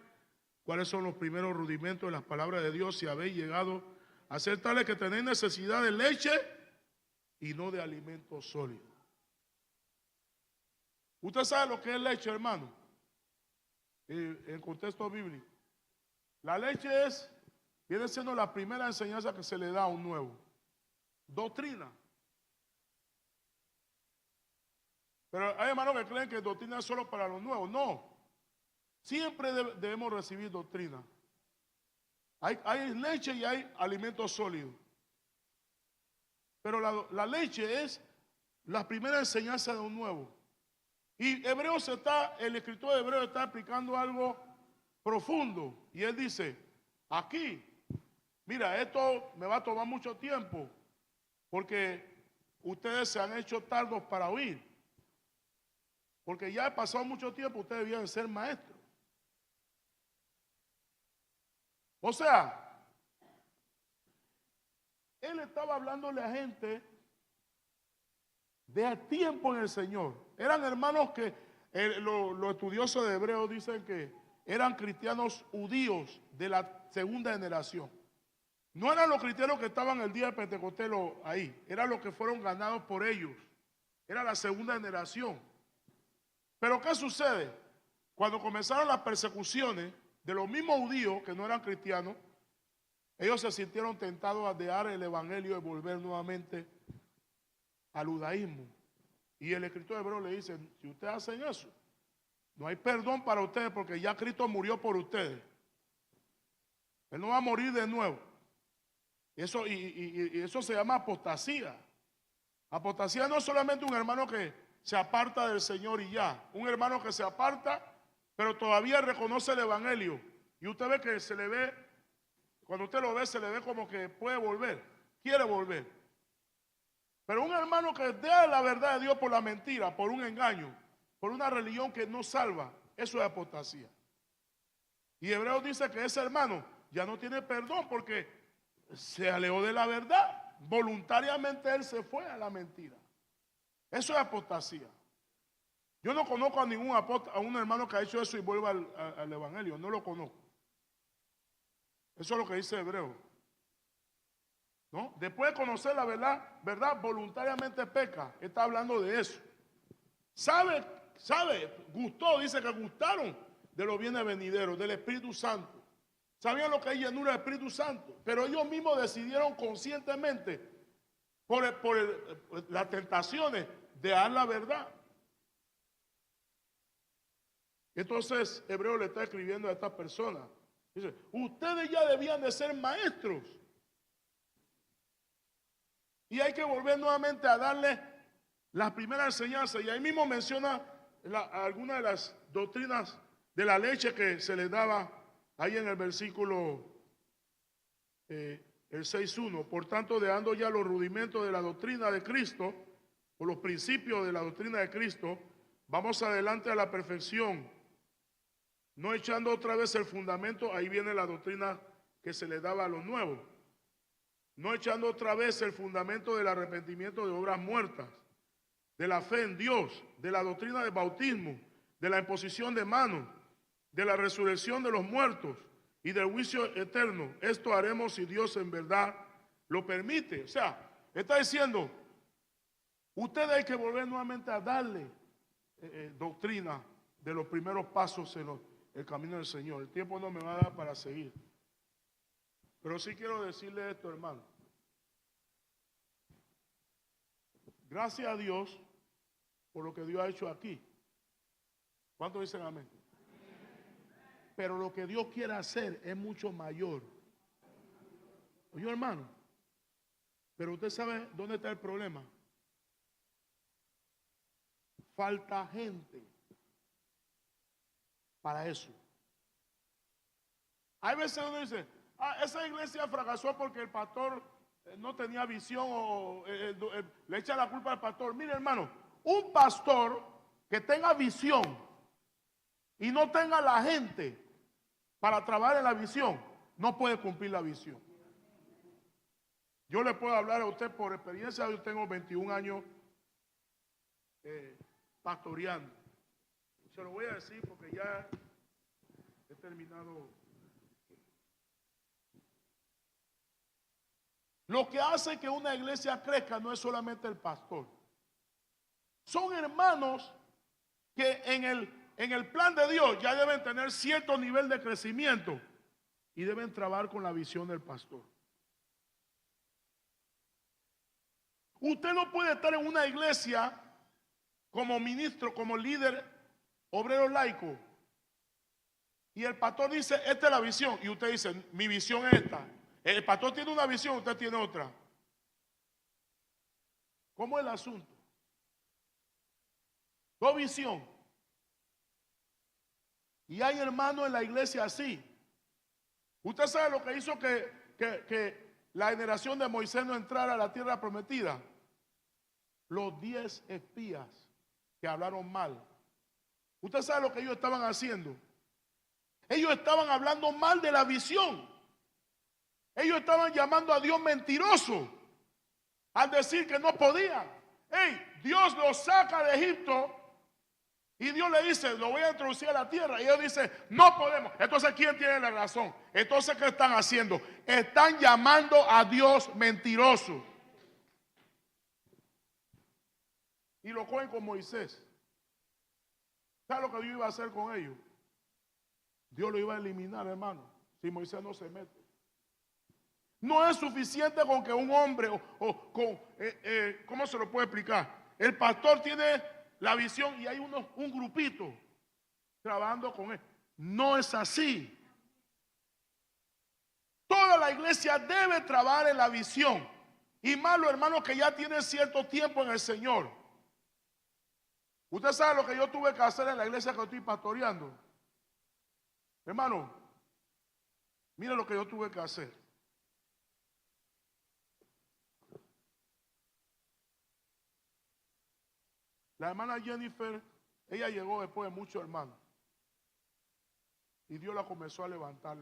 cuáles son los primeros rudimentos de las palabras de Dios, si habéis llegado a ser tales que tenéis necesidad de leche y no de alimento sólido. ¿Usted sabe lo que es leche, hermano? En el contexto bíblico. La leche viene siendo la primera enseñanza que se le da a un nuevo. Doctrina. Pero hay hermanos que creen que doctrina es solo para los nuevos. No. Siempre debemos recibir doctrina. Hay leche y hay alimento sólido. Pero la leche es la primera enseñanza de un nuevo. Y el escritor de Hebreos está explicando algo profundo. Y él dice, aquí, mira, esto me va a tomar mucho tiempo, porque ustedes se han hecho tardos para oír. Porque ya ha pasado mucho tiempo, ustedes debían ser maestros. O sea, él estaba hablándole a gente de tiempo en el Señor. Eran hermanos que los estudiosos de Hebreos dicen que eran cristianos judíos de la segunda generación. No eran los cristianos que estaban el día de Pentecostés ahí, eran los que fueron ganados por ellos. Era la segunda generación. Pero ¿qué sucede? Cuando comenzaron las persecuciones de los mismos judíos que no eran cristianos, ellos se sintieron tentados a dejar el evangelio y volver nuevamente al judaísmo. Y el escritor de Hebreos le dice, si ustedes hacen eso, no hay perdón para ustedes porque ya Cristo murió por ustedes. Él no va a morir de nuevo. Y eso se llama apostasía. Apostasía no es solamente un hermano que se aparta del Señor y ya. Un hermano que se aparta, pero todavía reconoce el evangelio. Y usted ve que se le ve, cuando usted lo ve, se le ve como que puede volver, quiere volver. Pero un hermano que deja la verdad de Dios por la mentira, por un engaño, por una religión que no salva, eso es apostasía. Y Hebreos dice que ese hermano ya no tiene perdón porque se alejó de la verdad. Voluntariamente él se fue a la mentira. Eso es apostasía. Yo no conozco a un hermano que ha hecho eso y vuelva al evangelio. No lo conozco. Eso es lo que dice Hebreo. ¿No? Después de conocer la verdad, voluntariamente peca. Está hablando de eso. ¿Sabe? Gustó, dice que gustaron de los bienes venideros, del Espíritu Santo. Sabían lo que es llenura del Espíritu Santo. Pero ellos mismos decidieron conscientemente, por las tentaciones, de dar la verdad. Entonces, Hebreo le está escribiendo a estas personas. Dice, ustedes ya debían de ser maestros. Y hay que volver nuevamente a darle las primeras enseñanzas. Y ahí mismo menciona algunas de las doctrinas de la leche que se les daba ahí en el versículo el 6.1. Por tanto, dejando ya los rudimentos de la doctrina de Cristo, o los principios de la doctrina de Cristo, vamos adelante a la perfección. No echando otra vez el fundamento, ahí viene la doctrina que se le daba a los nuevos. No echando otra vez el fundamento del arrepentimiento de obras muertas, de la fe en Dios, de la doctrina del bautismo, de la imposición de manos, de la resurrección de los muertos y del juicio eterno. Esto haremos si Dios en verdad lo permite. O sea, está diciendo, ustedes hay que volver nuevamente a darle doctrina de los primeros pasos en el camino del Señor. El tiempo no me va a dar para seguir. Pero sí quiero decirle esto, hermano. Gracias a Dios por lo que Dios ha hecho aquí. ¿Cuántos dicen amén? Pero lo que Dios quiere hacer es mucho mayor. Oye, hermano. Pero usted sabe dónde está el problema. Falta gente para eso. Hay veces uno dice, esa iglesia fracasó porque el pastor no tenía visión o le echa la culpa al pastor. Mire, hermano, un pastor que tenga visión y no tenga la gente para trabajar en la visión, no puede cumplir la visión. Yo le puedo hablar a usted por experiencia. Yo tengo 21 años pastoreando. Se lo voy a decir porque ya he terminado Lo que hace que una iglesia crezca no es solamente el pastor. Son hermanos que en el plan de Dios ya deben tener cierto nivel de crecimiento y deben trabajar con la visión del pastor. Usted no puede estar en una iglesia como ministro, como líder obrero laico, y el pastor dice, esta es la visión, y usted dice, mi visión es esta. El pastor tiene una visión, usted tiene otra. ¿Cómo es el asunto? Dos visión. Y hay hermanos en la iglesia así. Usted sabe lo que hizo que la generación de Moisés no entrara a la tierra prometida. Los 10 espías que hablaron mal. Usted sabe lo que ellos estaban haciendo. Ellos estaban hablando mal de la visión. Ellos estaban llamando a Dios mentiroso al decir que no podían. Hey, Dios los saca de Egipto y Dios le dice, lo voy a introducir a la tierra. Y ellos dicen, no podemos. Entonces, ¿quién tiene la razón? Entonces, ¿qué están haciendo? Están llamando a Dios mentiroso. Y lo cogen con Moisés. ¿Sabe lo que Dios iba a hacer con ellos? Dios lo iba a eliminar, hermano, si Moisés no se mete. No es suficiente con que un hombre ¿cómo se lo puede explicar? El pastor tiene la visión y hay un grupito trabajando con él. No es así. Toda la iglesia debe trabajar en la visión. Y más los hermanos que ya tienen cierto tiempo en el Señor. Usted sabe lo que yo tuve que hacer en la iglesia que estoy pastoreando. Hermano, mire lo que yo tuve que hacer. La hermana Jennifer, ella llegó después de muchos hermanos. Y Dios la comenzó a levantar.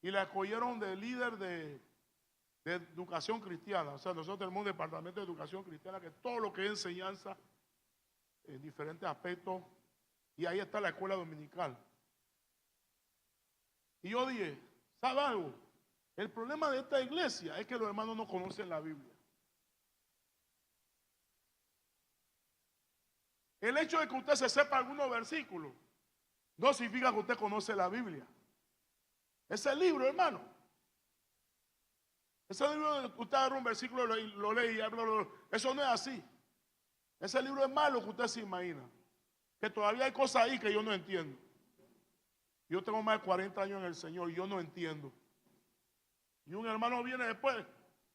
Y la escogieron de líder de educación cristiana. O sea, nosotros tenemos un departamento de educación cristiana que todo lo que es enseñanza en diferentes aspectos. Y ahí está la escuela dominical. Y yo dije, ¿sabe algo? El problema de esta iglesia es que los hermanos no conocen la Biblia. El hecho de que usted se sepa algunos versículos no significa que usted conoce la Biblia. Ese libro, hermano. Ese libro, usted agarra un versículo, lo lee y habla. Eso no es así. Ese libro es malo que usted se imagina. Que todavía hay cosas ahí que yo no entiendo. Yo tengo más de 40 años en el Señor y yo no entiendo. Y un hermano viene después,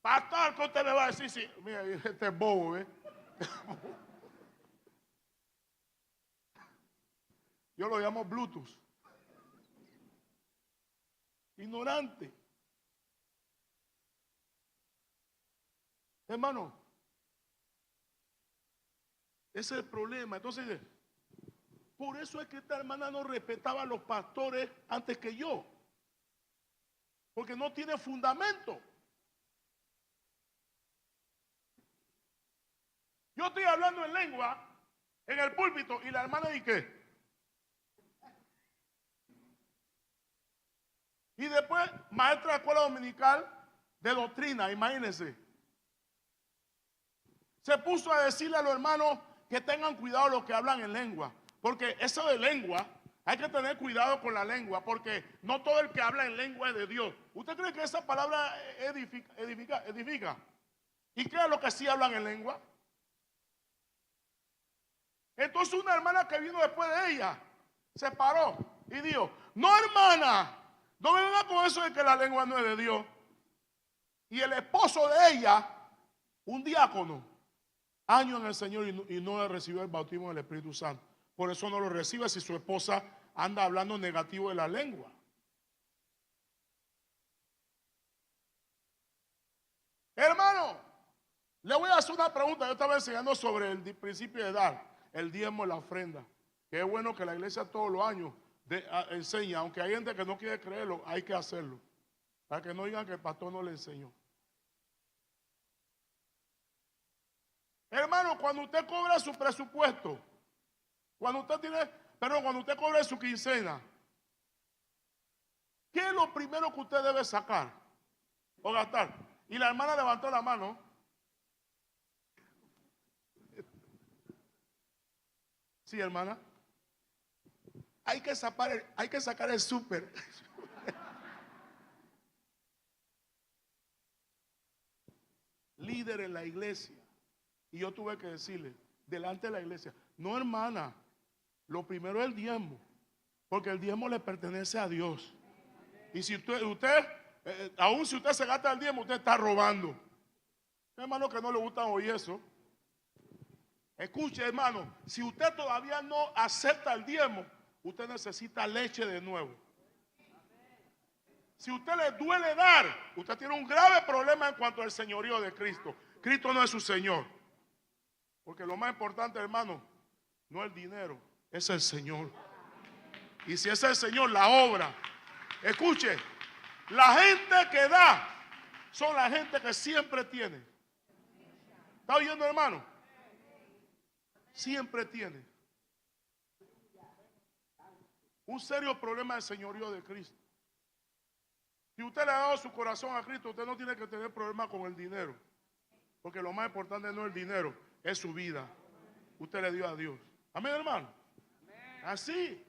pastor, ¿qué usted me va a decir? Sí, mira, este es bobo, ¿eh? Yo lo llamo Bluetooth. Ignorante. Hermano, ese es el problema. Entonces, por eso es que esta hermana no respetaba a los pastores antes que yo. Porque no tiene fundamento. Yo estoy hablando en lengua en el púlpito y la hermana dice ¿qué? Y después, maestra de escuela dominical de doctrina, imagínense. Se puso a decirle a los hermanos que tengan cuidado los que hablan en lengua. Porque eso de lengua, hay que tener cuidado con la lengua. Porque no todo el que habla en lengua es de Dios. ¿Usted cree que esa palabra edifica? ¿Y qué es lo que sí hablan en lengua? Entonces una hermana que vino después de ella se paró y dijo, no hermana, no me venga con eso de que la lengua no es de Dios. Y el esposo de ella, un diácono, años en el Señor y no recibió el bautismo del Espíritu Santo. Por eso no lo recibe si su esposa anda hablando negativo de la lengua. Hermano, le voy a hacer una pregunta. Yo estaba enseñando sobre el principio de dar el diezmo y la ofrenda. Que es bueno que la iglesia todos los años enseña, aunque hay gente que no quiere creerlo, hay que hacerlo. Para que no digan que el pastor no le enseñó. Hermano, cuando usted cobra su presupuesto, cuando usted cobra su quincena, ¿qué es lo primero que usted debe sacar? o gastar. Y la hermana levantó la mano. Sí, hermana. Hay que sacar el súper. Líder en la iglesia. Y yo tuve que decirle, delante de la iglesia, no, hermana, lo primero es el diezmo, porque el diezmo le pertenece a Dios. Y si aún si usted se gasta el diezmo, usted está robando. Hermano, que no le gusta oír eso. Escuche, hermano, si usted todavía no acepta el diezmo, usted necesita leche de nuevo. Si usted le duele dar, usted tiene un grave problema en cuanto al señorío de Cristo. Cristo no es su Señor. Porque lo más importante, hermano, no es el dinero, es el Señor. Y si es el Señor, la obra. Escuche, la gente que da son la gente que siempre tiene. ¿Está oyendo, hermano? Siempre tiene un serio problema de señorío de Cristo. Si usted le ha dado su corazón a Cristo, usted no tiene que tener problema con el dinero. Porque lo más importante no es el dinero, es su vida. Usted le dio a Dios. Amén, hermano. Así.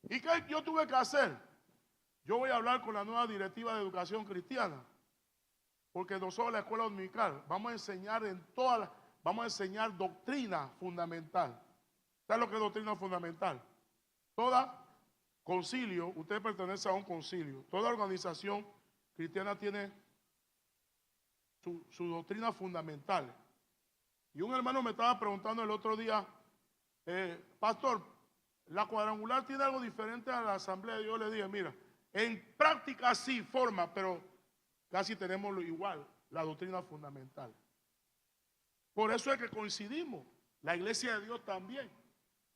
¿Y qué yo tuve que hacer? Yo voy a hablar con la nueva directiva de educación cristiana. Porque nosotros, la escuela dominical, vamos a enseñar vamos a enseñar doctrina fundamental. ¿Sabe lo que es doctrina fundamental? Toda concilio, usted pertenece a un concilio. Toda organización cristiana tiene su doctrina fundamental. Y un hermano me estaba preguntando el otro día, pastor, ¿la cuadrangular tiene algo diferente a la asamblea? Yo le dije, mira, en práctica sí forma, pero casi tenemos lo igual, la doctrina fundamental. Por eso es que coincidimos, la iglesia de Dios también,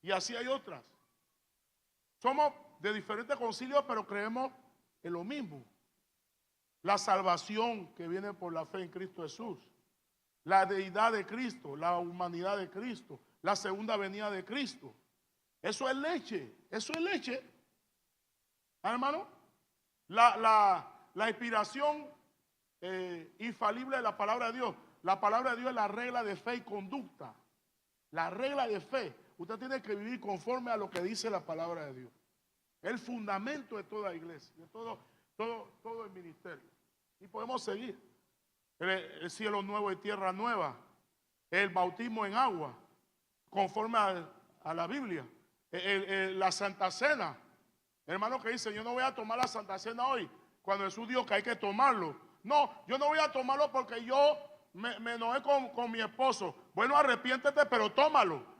y así hay otras. Somos de diferentes concilios, pero creemos en lo mismo. La salvación que viene por la fe en Cristo Jesús, la deidad de Cristo, la humanidad de Cristo, la segunda venida de Cristo. Eso es leche, eso es leche. ¿Ah, hermano? La inspiración infalible de la palabra de Dios. La palabra de Dios es la regla de fe y conducta. La regla de fe. Usted tiene que vivir conforme a lo que dice la palabra de Dios. El fundamento de toda iglesia, de todo el ministerio. Y podemos seguir. El cielo nuevo y tierra nueva. El bautismo en agua, conforme a la Biblia. La Santa Cena. Hermano que dice, yo no voy a tomar la Santa Cena hoy, cuando Jesús dijo que hay que tomarlo. No, yo no voy a tomarlo porque yo me enojé con mi esposo. Bueno, arrepiéntete, pero tómalo.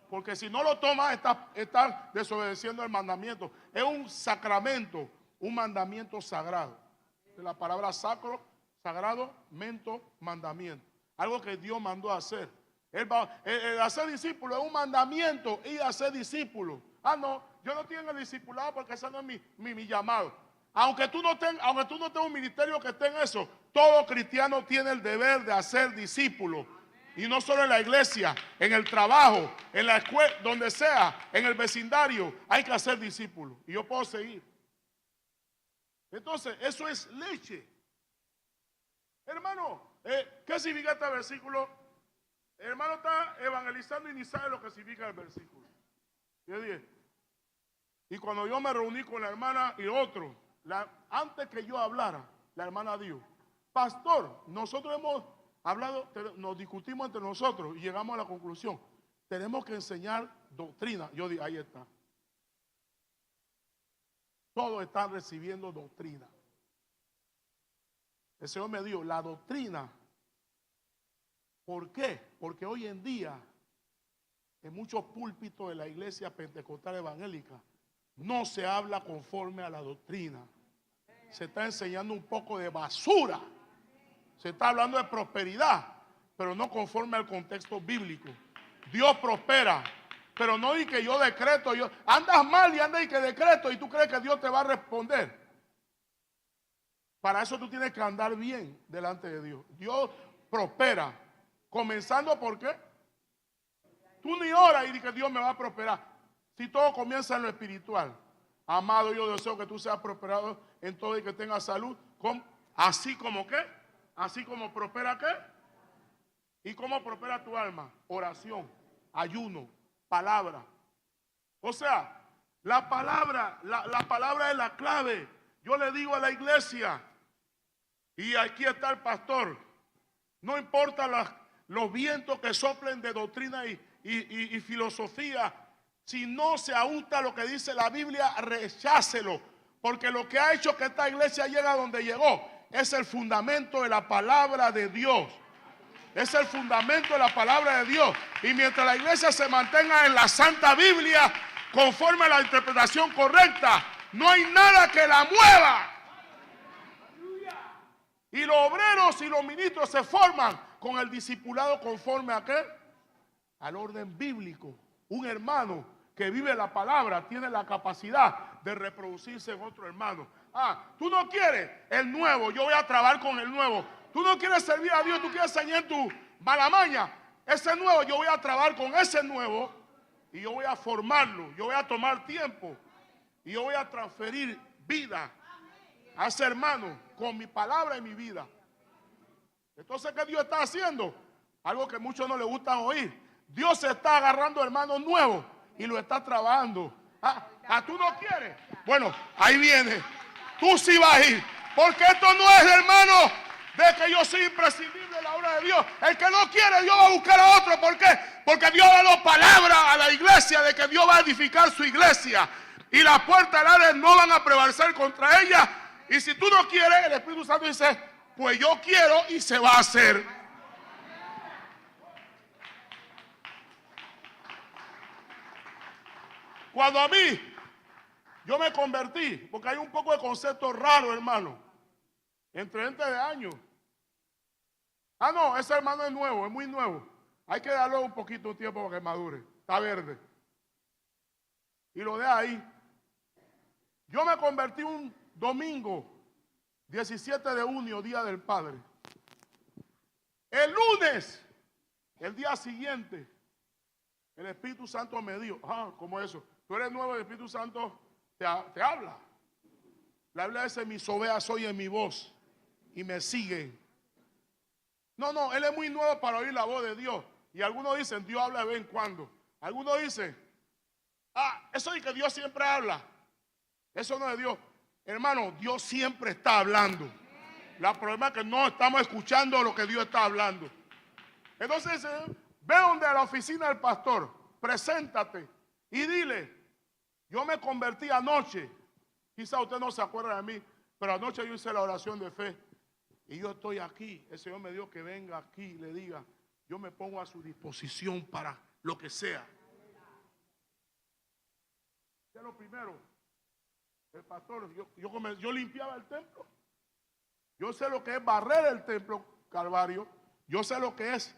Porque si no lo tomas, estás desobedeciendo el mandamiento. Es un sacramento, un mandamiento sagrado. De la palabra sacro, sagrado, mento, mandamiento. Algo que Dios mandó a hacer. El hacer discípulo es un mandamiento y hacer discípulo. Ah, no, yo no estoy en el discipulado porque ese no es mi llamado. Aunque tú no tengas un ministerio que esté en eso, todo cristiano tiene el deber de hacer discípulo. Y no solo en la iglesia, en el trabajo, en la escuela, donde sea, en el vecindario, hay que hacer discípulos. Y yo puedo seguir. Entonces, eso es leche. Hermano, ¿qué significa este versículo? El hermano está evangelizando y ni sabe lo que significa el versículo. Yo dije, y cuando yo me reuní con la hermana y otro, antes que yo hablara, la hermana dijo, pastor, nosotros hemos hablado, nos discutimos entre nosotros y llegamos a la conclusión, tenemos que enseñar doctrina. Yo dije, ahí está. Todos están recibiendo doctrina. El Señor me dijo, la doctrina. ¿Por qué? Porque hoy en día, en muchos púlpitos de la iglesia pentecostal evangélica, no se habla conforme a la doctrina. Se está enseñando un poco de basura. Se está hablando de prosperidad, pero no conforme al contexto bíblico. Dios prospera, pero no di que yo decreto. Andas mal y andas y que decreto y tú crees que Dios te va a responder. Para eso tú tienes que andar bien delante de Dios. Dios prospera. Comenzando por qué. Tú ni oras y di que Dios me va a prosperar. Si todo comienza en lo espiritual. Amado, yo deseo que tú seas prosperado en todo y que tengas salud. Así como qué, así como prospera qué. ¿Y cómo prospera tu alma? Oración, ayuno, palabra. O sea, la palabra es la clave. Yo le digo a la iglesia, y aquí está el pastor, no importa los vientos que soplen de doctrina y filosofía, si no se ajusta a lo que dice la Biblia, rechácelo. Porque lo que ha hecho que esta iglesia llegue a donde llegó es el fundamento de la palabra de Dios. Es el fundamento de la palabra de Dios. Y mientras la iglesia se mantenga en la Santa Biblia, conforme a la interpretación correcta, no hay nada que la mueva. Y los obreros y los ministros se forman con el discipulado conforme a qué? Al orden bíblico. Un hermano que vive la palabra tiene la capacidad de reproducirse en otro hermano. Tú no quieres el nuevo, yo voy a trabajar con el nuevo. Tú no quieres servir a Dios, tú quieres enseñar tu malamaña. Ese nuevo, yo voy a trabajar con ese nuevo y yo voy a formarlo. Yo voy a tomar tiempo y yo voy a transferir vida a ese hermano con mi palabra y mi vida. Entonces, ¿qué Dios está haciendo? Algo que a muchos no les gusta oír. Dios está agarrando hermanos nuevos y lo está trabajando. ¿Tú no quieres? Bueno, ahí viene. Tú sí vas a ir. Porque esto no es, hermano, de que yo soy imprescindible en la obra de Dios. El que no quiere, Dios va a buscar a otro. ¿Por qué? Porque Dios ha dado palabra a la iglesia de que Dios va a edificar su iglesia. Y las puertas del Hades no van a prevalecer contra ella. Y si tú no quieres, el Espíritu Santo dice, pues yo quiero y se va a hacer. Cuando a mí, yo me convertí, porque hay un poco de concepto raro, hermano, entre gente de años. No, ese hermano es nuevo, es muy nuevo. Hay que darle un poquito de tiempo para que madure. Está verde. Y lo de ahí. Yo me convertí un domingo, 17 de junio, Día del Padre. El lunes, el día siguiente, el Espíritu Santo me dijo, ¿cómo es eso? Tú eres nuevo, el Espíritu Santo te habla. La Biblia dice, mis ovejas oyen mi voz y me siguen. No, él es muy nuevo para oír la voz de Dios. Y algunos dicen, Dios habla de vez en cuando. Algunos dicen, eso es que Dios siempre habla. Eso no es Dios. Hermano, Dios siempre está hablando. El problema es que no estamos escuchando lo que Dios está hablando. Entonces, ve donde a la oficina del pastor, preséntate y dile, yo me convertí anoche. Quizá usted no se acuerda de mí, pero anoche yo hice la oración de fe. Y yo estoy aquí. El Señor me dijo que venga aquí y le diga, yo me pongo a su disposición para lo que sea. ¿Qué es lo primero? El pastor, yo limpiaba el templo. Yo sé lo que es barrer el templo Calvario. Yo sé lo que es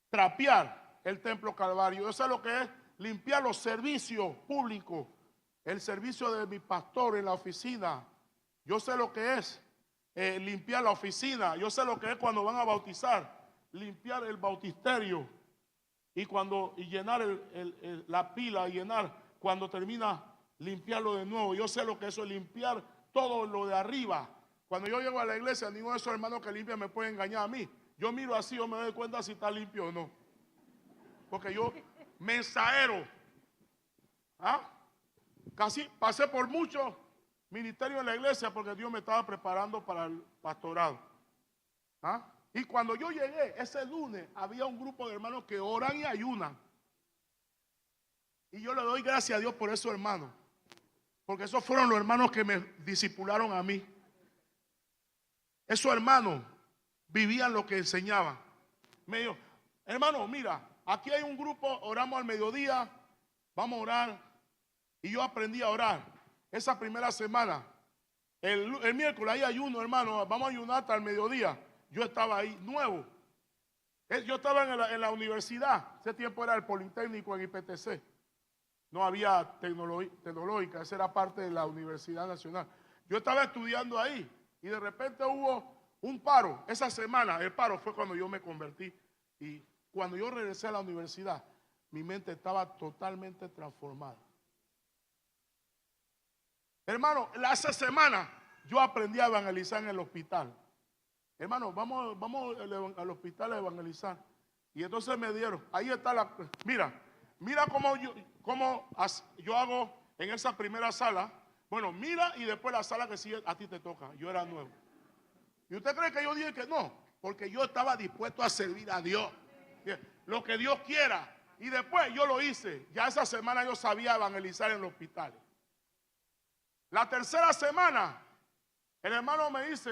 trapear el templo Calvario. Yo sé lo que es limpiar los servicios públicos. El servicio de mi pastor en la oficina. Yo sé lo que es limpiar la oficina. Yo sé lo que es cuando van a bautizar, limpiar el bautisterio y llenar la pila, llenar cuando termina, limpiarlo de nuevo. Yo sé lo que eso es limpiar todo lo de arriba. Cuando yo llego a la iglesia, ninguno de esos hermanos que limpian me puede engañar a mí. Yo miro así, yo me doy cuenta si está limpio o no. Porque yo mensajero. Casi pasé por muchos ministerios en la iglesia porque Dios me estaba preparando para el pastorado. Y cuando yo llegué ese lunes, había un grupo de hermanos que oran y ayunan. Y yo le doy gracias a Dios por esos hermanos. Porque esos fueron los hermanos que me discipularon a mí. Esos hermanos vivían lo que enseñaban. Me dijo, hermano, mira, aquí hay un grupo, oramos al mediodía, vamos a orar. Y yo aprendí a orar. Esa primera semana, el miércoles hay ayuno, hermano, vamos a ayunar hasta el mediodía. Yo estaba ahí, nuevo. Yo estaba en la universidad. Ese tiempo era el Politécnico en IPTC. No había tecnológica, esa era parte de la Universidad Nacional. Yo estaba estudiando ahí y de repente hubo un paro. Esa semana, el paro fue cuando yo me convertí. Y cuando yo regresé a la universidad, mi mente estaba totalmente transformada. Hermano, esa semana yo aprendí a evangelizar en el hospital. Hermano, vamos al hospital a evangelizar. Y entonces me dieron, ahí está mira cómo yo hago en esa primera sala. Bueno, mira, y después la sala que sigue a ti te toca. Yo era nuevo. ¿Y usted cree que yo dije que no? Porque yo estaba dispuesto a servir a Dios. Lo que Dios quiera. Y después yo lo hice. Ya esa semana yo sabía evangelizar en los hospitales. La tercera semana, el hermano me dice,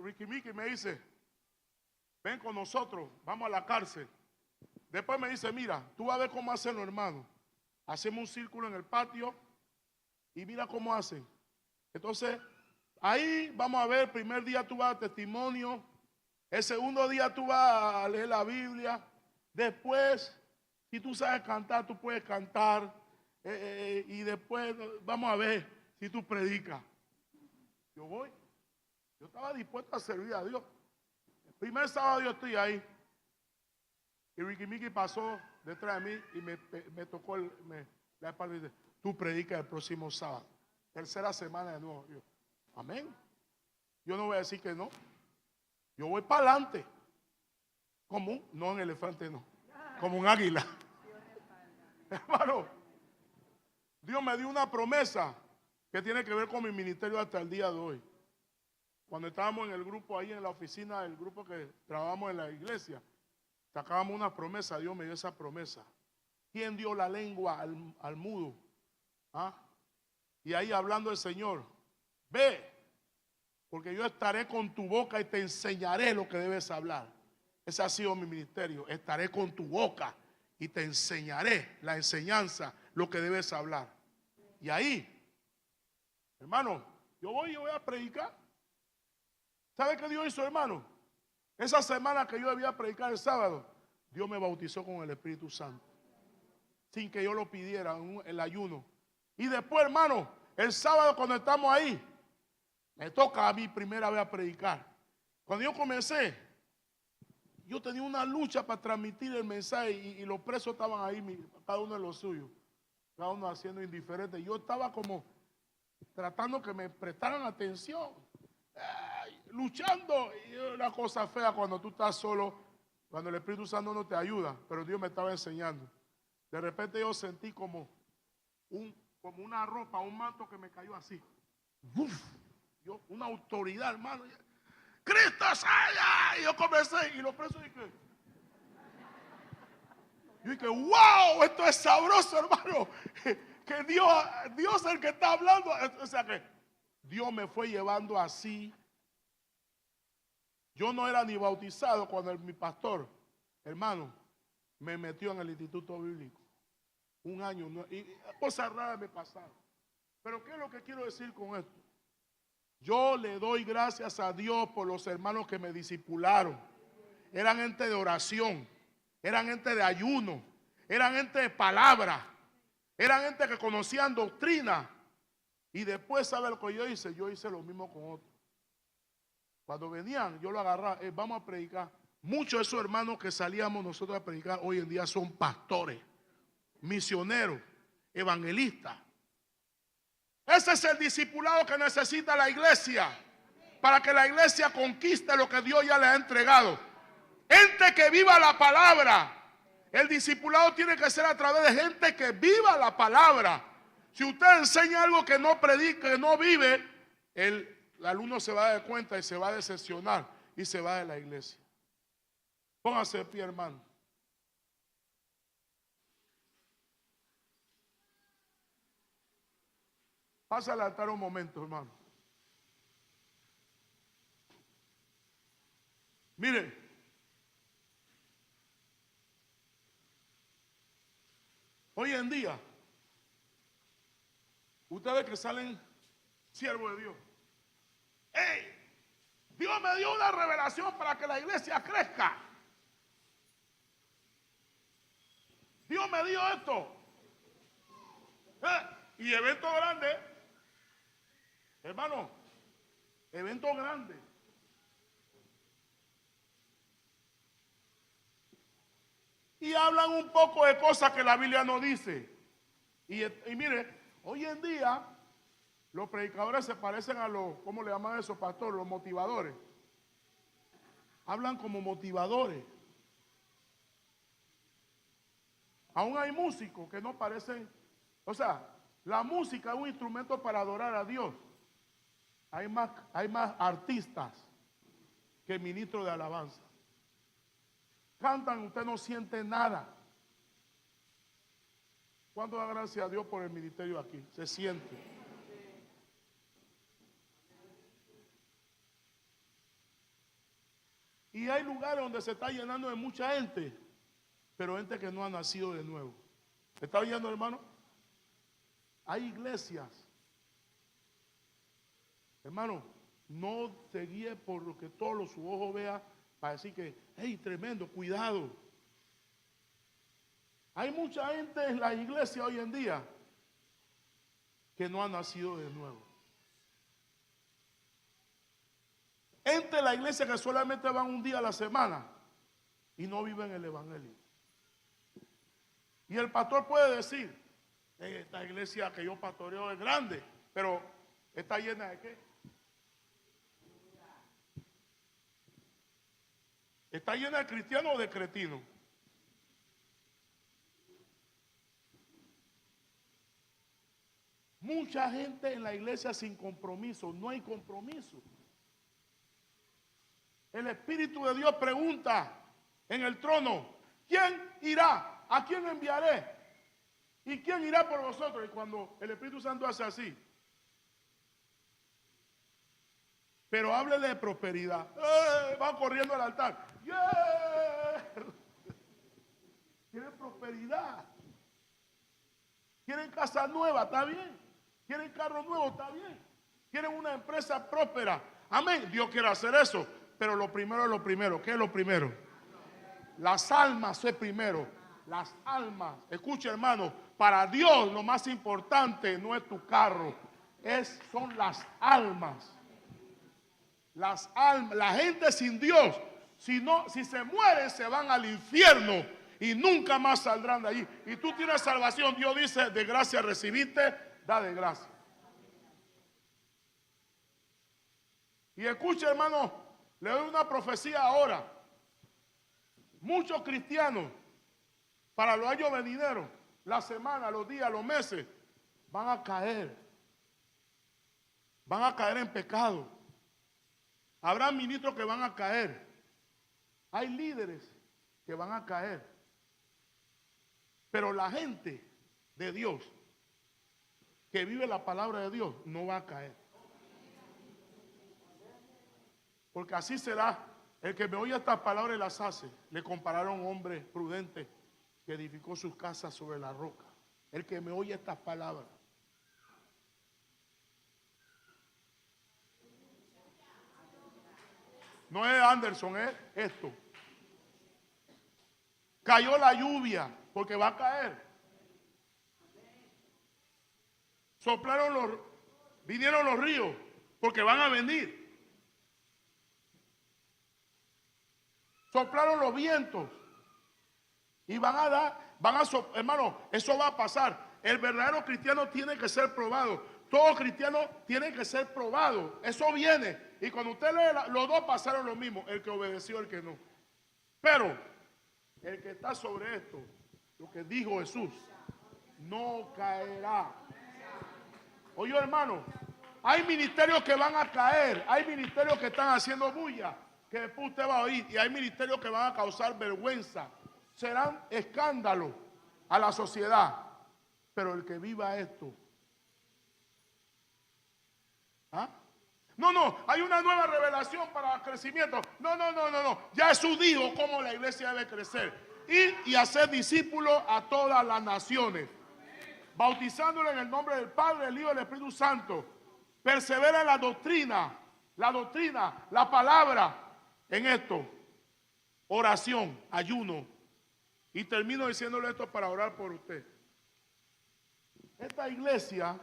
Ricky Mickey me dice, ven con nosotros, vamos a la cárcel. Después me dice, mira, tú vas a ver cómo hacen los hermanos. Hacemos un círculo en el patio y mira cómo hacen. Entonces, ahí vamos a ver, el primer día tú vas a testimonio, el segundo día tú vas a leer la Biblia. Después, si tú sabes cantar, tú puedes cantar. Y después vamos a ver si tú predicas. Yo voy. Yo estaba dispuesto a servir a Dios. El primer sábado yo estoy ahí. Y Ricky Mickey pasó detrás de mí y me tocó la espalda y dice, tú predicas el próximo sábado. Tercera semana de nuevo. Yo, amén. Yo no voy a decir que no. Yo voy para adelante. Como no un elefante, no. Como un águila. Hermano, Dios me dio una promesa que tiene que ver con mi ministerio hasta el día de hoy. Cuando estábamos en el grupo ahí en la oficina, el grupo que trabajamos en la iglesia, sacábamos una promesa, Dios me dio esa promesa. ¿Quién dio la lengua al mudo? ¿Ah? Y ahí hablando el Señor, ve, porque yo estaré con tu boca y te enseñaré lo que debes hablar. Ese ha sido mi ministerio, estaré con tu boca y te enseñaré la enseñanza, lo que debes hablar. Y ahí, hermano, yo voy a predicar. ¿Sabe qué Dios hizo, hermano? Esa semana que yo debía predicar el sábado, Dios me bautizó con el Espíritu Santo. Sin que yo lo pidiera, el ayuno. Y después, hermano, el sábado cuando estamos ahí, me toca a mí primera vez a predicar. Cuando yo comencé, yo tenía una lucha para transmitir el mensaje y los presos estaban ahí, cada uno en lo suyo. Cada uno haciendo indiferente. Yo estaba como tratando que me prestaran atención. Luchando. Y es una cosa fea cuando tú estás solo, cuando el Espíritu Santo no te ayuda. Pero Dios me estaba enseñando. De repente yo sentí como una ropa, un manto que me cayó así. Uf, una autoridad, hermano. Cristo salga. Y yo comencé. Y los presos dije, wow, esto es sabroso, hermano. Que Dios es el que está hablando. O sea que Dios me fue llevando así. Yo no era ni bautizado cuando mi pastor, hermano, me metió en el instituto bíblico. Un año. Y cosas raras me pasaron. Pero ¿qué es lo que quiero decir con esto? Yo le doy gracias a Dios por los hermanos que me discipularon. Eran gente de oración. Eran gente de ayuno. Eran gente de palabra. Eran gente que conocían doctrina. Y después, ¿sabe lo que yo hice? Yo hice lo mismo con otros. Cuando venían, yo lo agarraba, vamos a predicar. Muchos de esos hermanos que salíamos nosotros a predicar hoy en día son pastores, misioneros, evangelistas. Ese es el discipulado que necesita la iglesia para que la iglesia conquiste lo que Dios ya le ha entregado. Gente que viva la palabra. El discipulado tiene que ser a través de gente que viva la palabra. Si usted enseña algo que no predica, que no vive, el alumno se va a dar cuenta y se va a decepcionar y se va de la iglesia. Póngase de pie, hermano. Pasa al altar un momento, hermano. Mire, hoy en día, ustedes que salen siervos de Dios. ¡Ey! Dios me dio una revelación para que la iglesia crezca. Dios me dio esto. Y evento grande. Hermano, evento grande. Y hablan un poco de cosas que la Biblia no dice. Y mire, hoy en día Los predicadores se parecen a los, ¿cómo le llaman eso, pastor? Los motivadores. Hablan como motivadores. Aún hay músicos que no parecen, o sea, la música es un instrumento para adorar a Dios. Hay más artistas que ministros de alabanza. Cantan, usted no siente nada. ¿Cuándo da gracias a Dios por el ministerio aquí? Se siente. Y hay lugares donde se está llenando de mucha gente, pero gente que no ha nacido de nuevo. ¿Me está oyendo, hermano? Hay iglesias. Hermano, no te guíe por lo que todos sus ojos vean para decir que, hey, tremendo, cuidado. Hay mucha gente en la iglesia hoy en día que no ha nacido de nuevo. Gente en la iglesia que solamente van un día a la semana y no viven el evangelio. Y el pastor puede decir, esta iglesia que yo pastoreo es grande, pero ¿está llena de qué? ¿Está llena de cristianos o de cretinos? Mucha gente en la iglesia sin compromiso, no hay compromiso. El Espíritu de Dios pregunta en el trono, ¿quién irá? ¿A quién enviaré? ¿Y quién irá por vosotros? Y cuando el Espíritu Santo hace así, pero háblele de prosperidad. Va corriendo al altar. Quieren prosperidad. Quieren casa nueva, está bien. Quieren carro nuevo, está bien. Quieren una empresa próspera. Amén. Dios quiere hacer eso. Pero lo primero es lo primero. ¿Qué es lo primero? Las almas es primero. Las almas. Escucha, hermano. Para Dios lo más importante no es tu carro. Son las almas. Las almas. La gente sin Dios. Si se mueren, se van al infierno. Y nunca más saldrán de allí. Y tú tienes salvación. Dios dice, de gracia recibiste, da de gracia. Y escucha, hermano. Le doy una profecía ahora. Muchos cristianos, para los años venideros, la semana, los días, los meses, van a caer. Van a caer en pecado. Habrá ministros que van a caer. Hay líderes que van a caer. Pero la gente de Dios, que vive la palabra de Dios, no va a caer. Porque así será. El que me oye estas palabras y las hace. Le compararon a un hombre prudente que edificó sus casas sobre la roca. El que me oye estas palabras. No es Anderson, es esto. Cayó la lluvia porque va a caer. Vinieron los ríos porque van a venir. Soplaron los vientos y hermano, eso va a pasar. El verdadero cristiano tiene que ser probado. Todo cristiano tiene que ser probado. Eso viene. Y cuando usted lee, los dos pasaron lo mismo. El que obedeció, el que no. Pero el que está sobre esto, lo que dijo Jesús, no caerá. Oye, hermano, hay ministerios que van a caer. Hay ministerios que están haciendo bulla, que después usted va a oír, y hay ministerios que van a causar vergüenza, serán escándalos a la sociedad, pero el que viva esto, no, hay una nueva revelación para crecimiento, no, ya Jesús dijo cómo la iglesia debe crecer, ir y hacer discípulos a todas las naciones, bautizándole en el nombre del Padre, del Hijo y del Espíritu Santo, persevera en la doctrina, la palabra. En esto, oración, ayuno. Y termino diciéndole esto para orar por usted. Esta iglesia,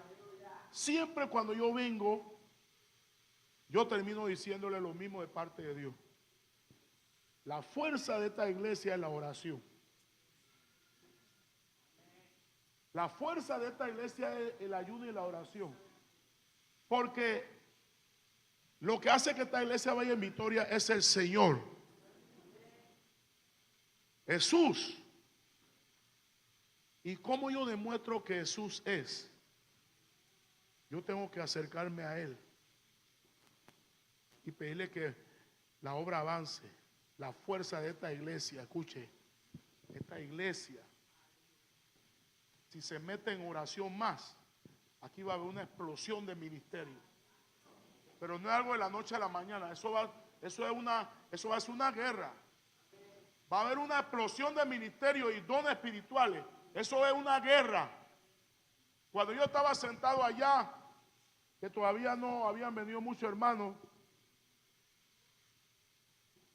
siempre cuando yo vengo, yo termino diciéndole lo mismo de parte de Dios. La fuerza de esta iglesia es la oración. La fuerza de esta iglesia es el ayuno y la oración. Porque lo que hace que esta iglesia vaya en victoria es el Señor. Jesús. ¿Y cómo yo demuestro que Jesús es? Yo tengo que acercarme a Él y pedirle que la obra avance. La fuerza de esta iglesia, escuche, esta iglesia, si se mete en oración más, aquí va a haber una explosión de ministerio. Pero no es algo de la noche a la mañana, eso va a ser una guerra. Va a haber una explosión de ministerio y dones espirituales. Eso es una guerra. Cuando yo estaba sentado allá, que todavía no habían venido muchos hermanos,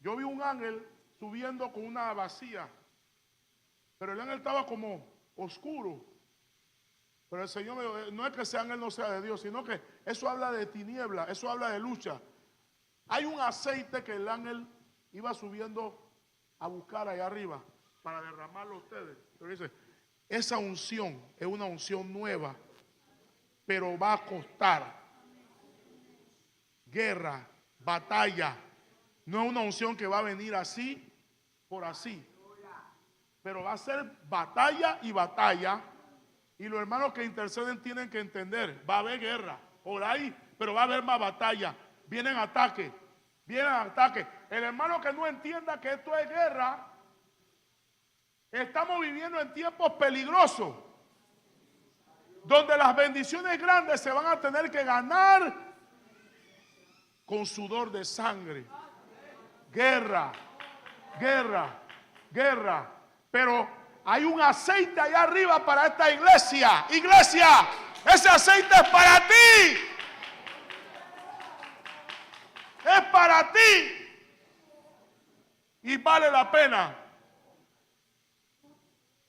yo vi un ángel subiendo con una vacía, pero el ángel estaba como oscuro. Pero el Señor me dijo, no es que ese ángel no sea de Dios, sino que eso habla de tiniebla, eso habla de lucha. Hay un aceite que el ángel iba subiendo a buscar allá arriba para derramarlo a ustedes. Pero dice, esa unción es una unción nueva, pero va a costar. Guerra, batalla. No es una unción que va a venir así por así, pero va a ser batalla y batalla. Y los hermanos que interceden tienen que entender, va a haber guerra por ahí, pero va a haber más batalla. Vienen ataques. El hermano que no entienda que esto es guerra, estamos viviendo en tiempos peligrosos, donde las bendiciones grandes se van a tener que ganar con sudor de sangre. Guerra. Pero hay un aceite allá arriba para esta iglesia. Iglesia, ese aceite es para ti. Es para ti. Y vale la pena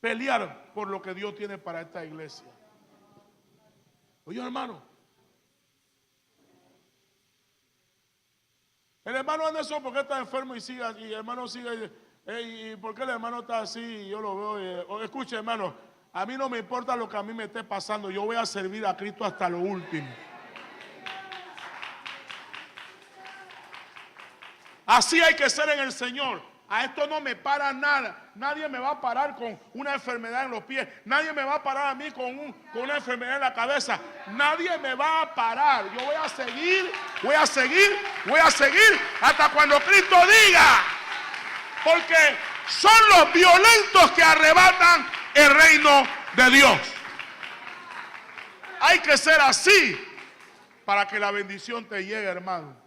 pelear por lo que Dios tiene para esta iglesia. Oye, hermano. El hermano Anderson, ¿por qué está enfermo? Y el hermano sigue. ¿Y por qué el hermano está así? Y yo lo veo. Escuche, hermano, a mí no me importa lo que a mí me esté pasando. Yo voy a servir a Cristo hasta lo último. Así hay que ser en el Señor. A esto no me para nada. Nadie me va a parar con una enfermedad en los pies. Nadie me va a parar a mí con una enfermedad en la cabeza. Nadie me va a parar. Yo voy a seguir hasta cuando Cristo diga. Porque son los violentos que arrebatan el reino de Dios. Hay que ser así para que la bendición te llegue, hermano.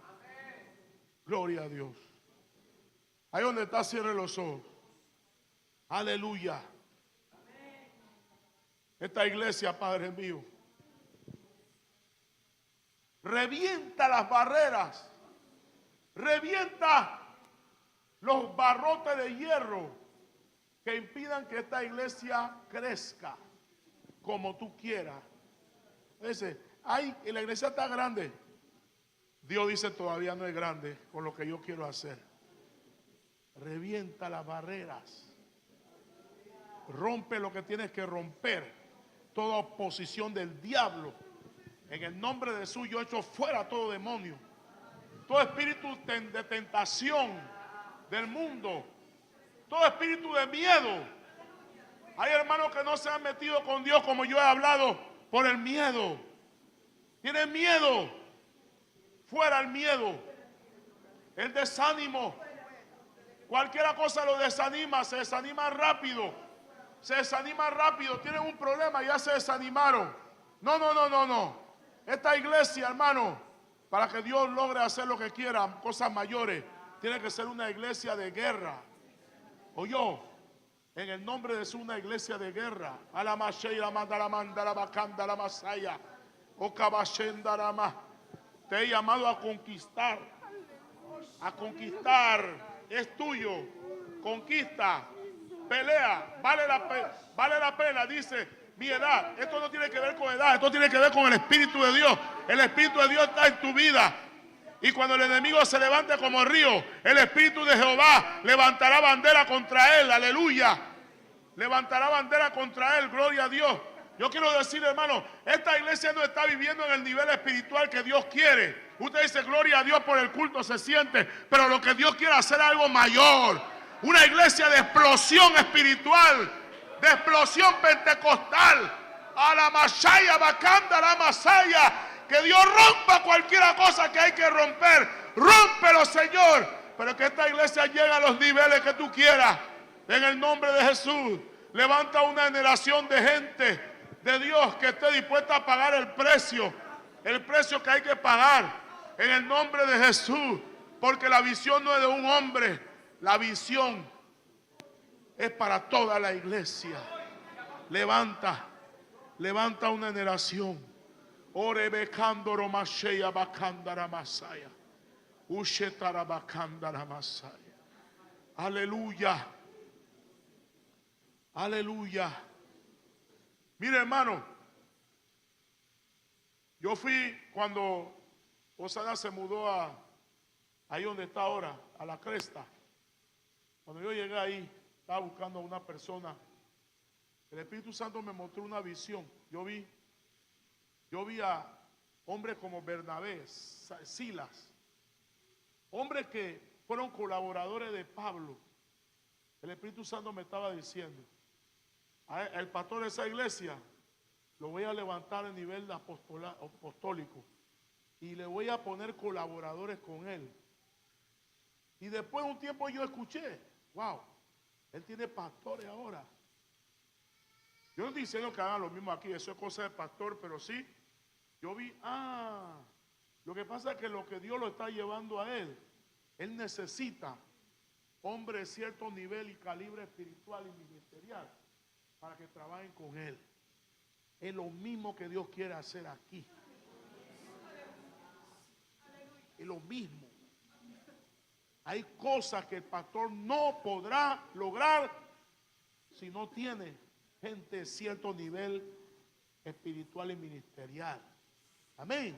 Gloria a Dios. Ahí donde está, cierre los ojos. Aleluya. Esta iglesia, Padre mío, revienta las barreras, revienta los barrotes de hierro que impidan que esta iglesia crezca como tú quieras. Dice, la iglesia está grande. Dios dice, todavía no es grande con lo que yo quiero hacer. Revienta las barreras. Rompe lo que tienes que romper. Toda oposición del diablo. En el nombre de Jesús yo echo fuera todo demonio. Todo espíritu de tentación del mundo. Todo espíritu de miedo. Hay hermanos que no se han metido con Dios como yo he hablado por el miedo. Tienen miedo. Fuera el miedo. El desánimo. Cualquier cosa lo desanima, se desanima rápido. Tienen un problema, ya se desanimaron. No. Esta iglesia, hermano, para que Dios logre hacer lo que quiera, cosas mayores, tiene que ser una iglesia de guerra. Oyó, en el nombre de Jesús, una iglesia de guerra. A la masheira, mandala, mandala, bacanda, la masaya. O cabashendarama. Te he llamado a conquistar. A conquistar. Es tuyo, conquista, pelea, vale la pena, dice mi edad. Esto no tiene que ver con edad, esto tiene que ver con el Espíritu de Dios. El Espíritu de Dios está en tu vida. Y cuando el enemigo se levante como río, el Espíritu de Jehová levantará bandera contra él, aleluya. Levantará bandera contra él, gloria a Dios. Yo quiero decir, hermano, esta iglesia no está viviendo en el nivel espiritual que Dios quiere. Usted dice, gloria a Dios por el culto, se siente, pero lo que Dios quiere hacer es algo mayor. Una iglesia de explosión espiritual, de explosión pentecostal. A la Masaya, Bacanda, la Masaya. Que Dios rompa cualquier cosa que hay que romper. Rómpelo, Señor. Pero que esta iglesia llegue a los niveles que tú quieras. En el nombre de Jesús. Levanta una generación de gente de Dios que esté dispuesta a pagar el precio que hay que pagar en el nombre de Jesús, porque la visión no es de un hombre, la visión es para toda la iglesia. Levanta una generación. Ore becandoro masheya bacandara masaya. Ushetara bacandara masaya. Aleluya. Aleluya. Mire, hermano, yo fui cuando Osana se mudó ahí donde está ahora, a la Cresta. Cuando yo llegué ahí, estaba buscando a una persona. El Espíritu Santo me mostró una visión. Yo vi a hombres como Bernabé, Silas, hombres que fueron colaboradores de Pablo. El Espíritu Santo me estaba diciendo, el pastor de esa iglesia lo voy a levantar a nivel apostólico y le voy a poner colaboradores con él. Y después de un tiempo yo escuché, wow, él tiene pastores ahora. Yo no estoy diciendo que hagan lo mismo aquí, eso es cosa de pastor, pero sí, yo vi, lo que pasa es que lo que Dios lo está llevando a él necesita hombres de cierto nivel y calibre espiritual y ministerial para que trabajen con él. Es lo mismo que Dios quiere hacer aquí. Es lo mismo. Hay cosas que el pastor no podrá lograr si no tiene gente de cierto nivel espiritual y ministerial. Amén.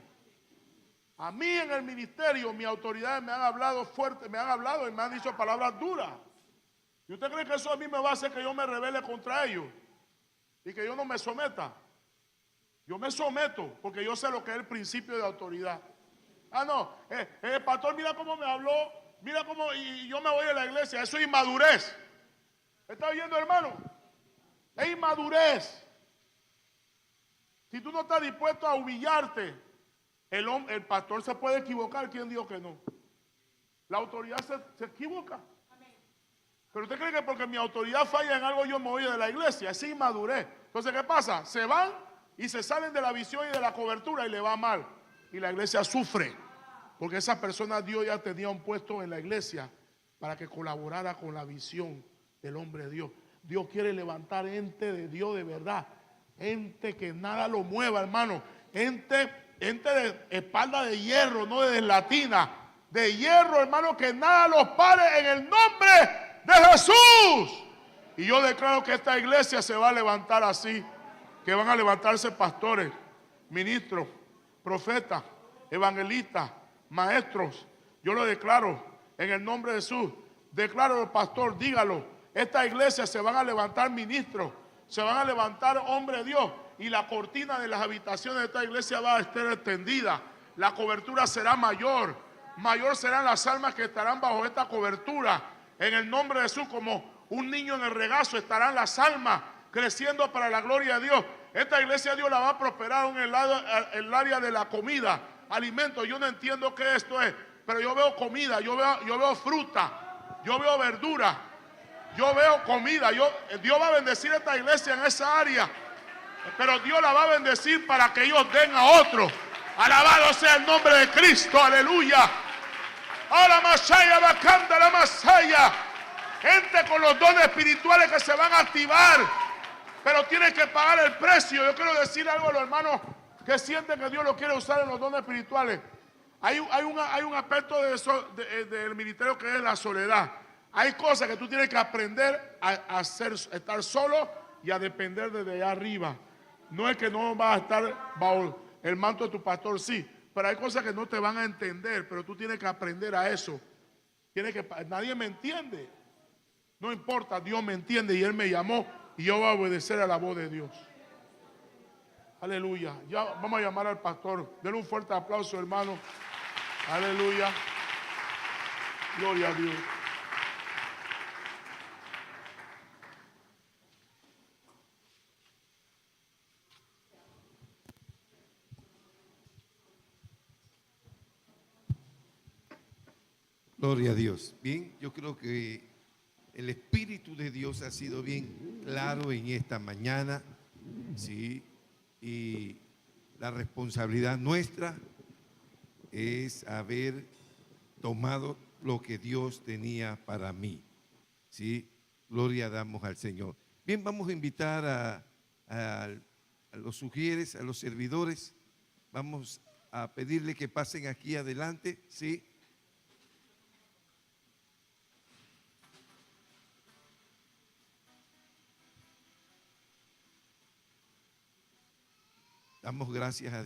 A mí en el ministerio, mis autoridades me han hablado fuerte, me han hablado y me han dicho palabras duras. ¿Y usted cree que eso a mí me va a hacer que yo me rebele contra ellos? Y que yo no me someta. Yo me someto porque yo sé lo que es el principio de autoridad. No, el pastor mira cómo me habló, mira cómo, y yo me voy a la iglesia. Eso es inmadurez. ¿Está oyendo, hermano? Es inmadurez. Si tú no estás dispuesto a humillarte, el pastor se puede equivocar. ¿Quién dijo que no? La autoridad se equivoca. Pero usted cree que porque mi autoridad falla en algo yo me voy de la iglesia. Es inmadurez. Entonces, ¿qué pasa? Se van y se salen de la visión y de la cobertura y le va mal. Y la iglesia sufre. Porque esa persona Dios ya tenía un puesto en la iglesia para que colaborara con la visión del hombre de Dios. Dios quiere levantar gente de Dios de verdad. Gente que nada lo mueva, hermano. Gente de espalda de hierro, no de deslatina. De hierro, hermano, que nada los pare en el nombre de Jesús. Y yo declaro que esta iglesia se va a levantar así, que van a levantarse pastores, ministros, profetas, evangelistas, maestros. Yo lo declaro en el nombre de Jesús. Declaro, pastor, dígalo. Esta iglesia se van a levantar ministros, se van a levantar hombres de Dios, y la cortina de las habitaciones de esta iglesia va a estar extendida. La cobertura será mayor. Mayor serán las almas que estarán bajo esta cobertura. En el nombre de Jesús, como un niño en el regazo, estarán las almas creciendo para la gloria de Dios. Esta iglesia Dios la va a prosperar en el área de la comida, alimentos. Yo no entiendo qué esto es, pero yo veo comida, yo veo fruta, yo veo verdura, yo veo comida. Dios va a bendecir esta iglesia en esa área, pero Dios la va a bendecir para que ellos den a otros. Alabado sea el nombre de Cristo, aleluya. A la Masaya, bacanda la Masaya. Gente con los dones espirituales que se van a activar, pero tienen que pagar el precio. Yo quiero decir algo a los hermanos que sienten que Dios los quiere usar en los dones espirituales. Hay un aspecto del ministerio que es la soledad. Hay cosas que tú tienes que aprender a hacer, estar solo y a depender desde allá arriba. No es que no vas a estar bajo el manto de tu pastor, sí, pero hay cosas que no te van a entender, pero tú tienes que aprender a eso. Nadie me entiende. No importa, Dios me entiende y Él me llamó y yo voy a obedecer a la voz de Dios. Aleluya. Ya vamos a llamar al pastor. Denle un fuerte aplauso, hermano. Aleluya. Gloria a Dios. Gloria a Dios. Bien, yo creo que el Espíritu de Dios ha sido bien claro en esta mañana, ¿sí? Y la responsabilidad nuestra es haber tomado lo que Dios tenía para mí, ¿sí? Gloria damos al Señor. Bien, vamos a invitar a los sugieres, a los servidores, vamos a pedirle que pasen aquí adelante, ¿sí? Damos gracias a Dios.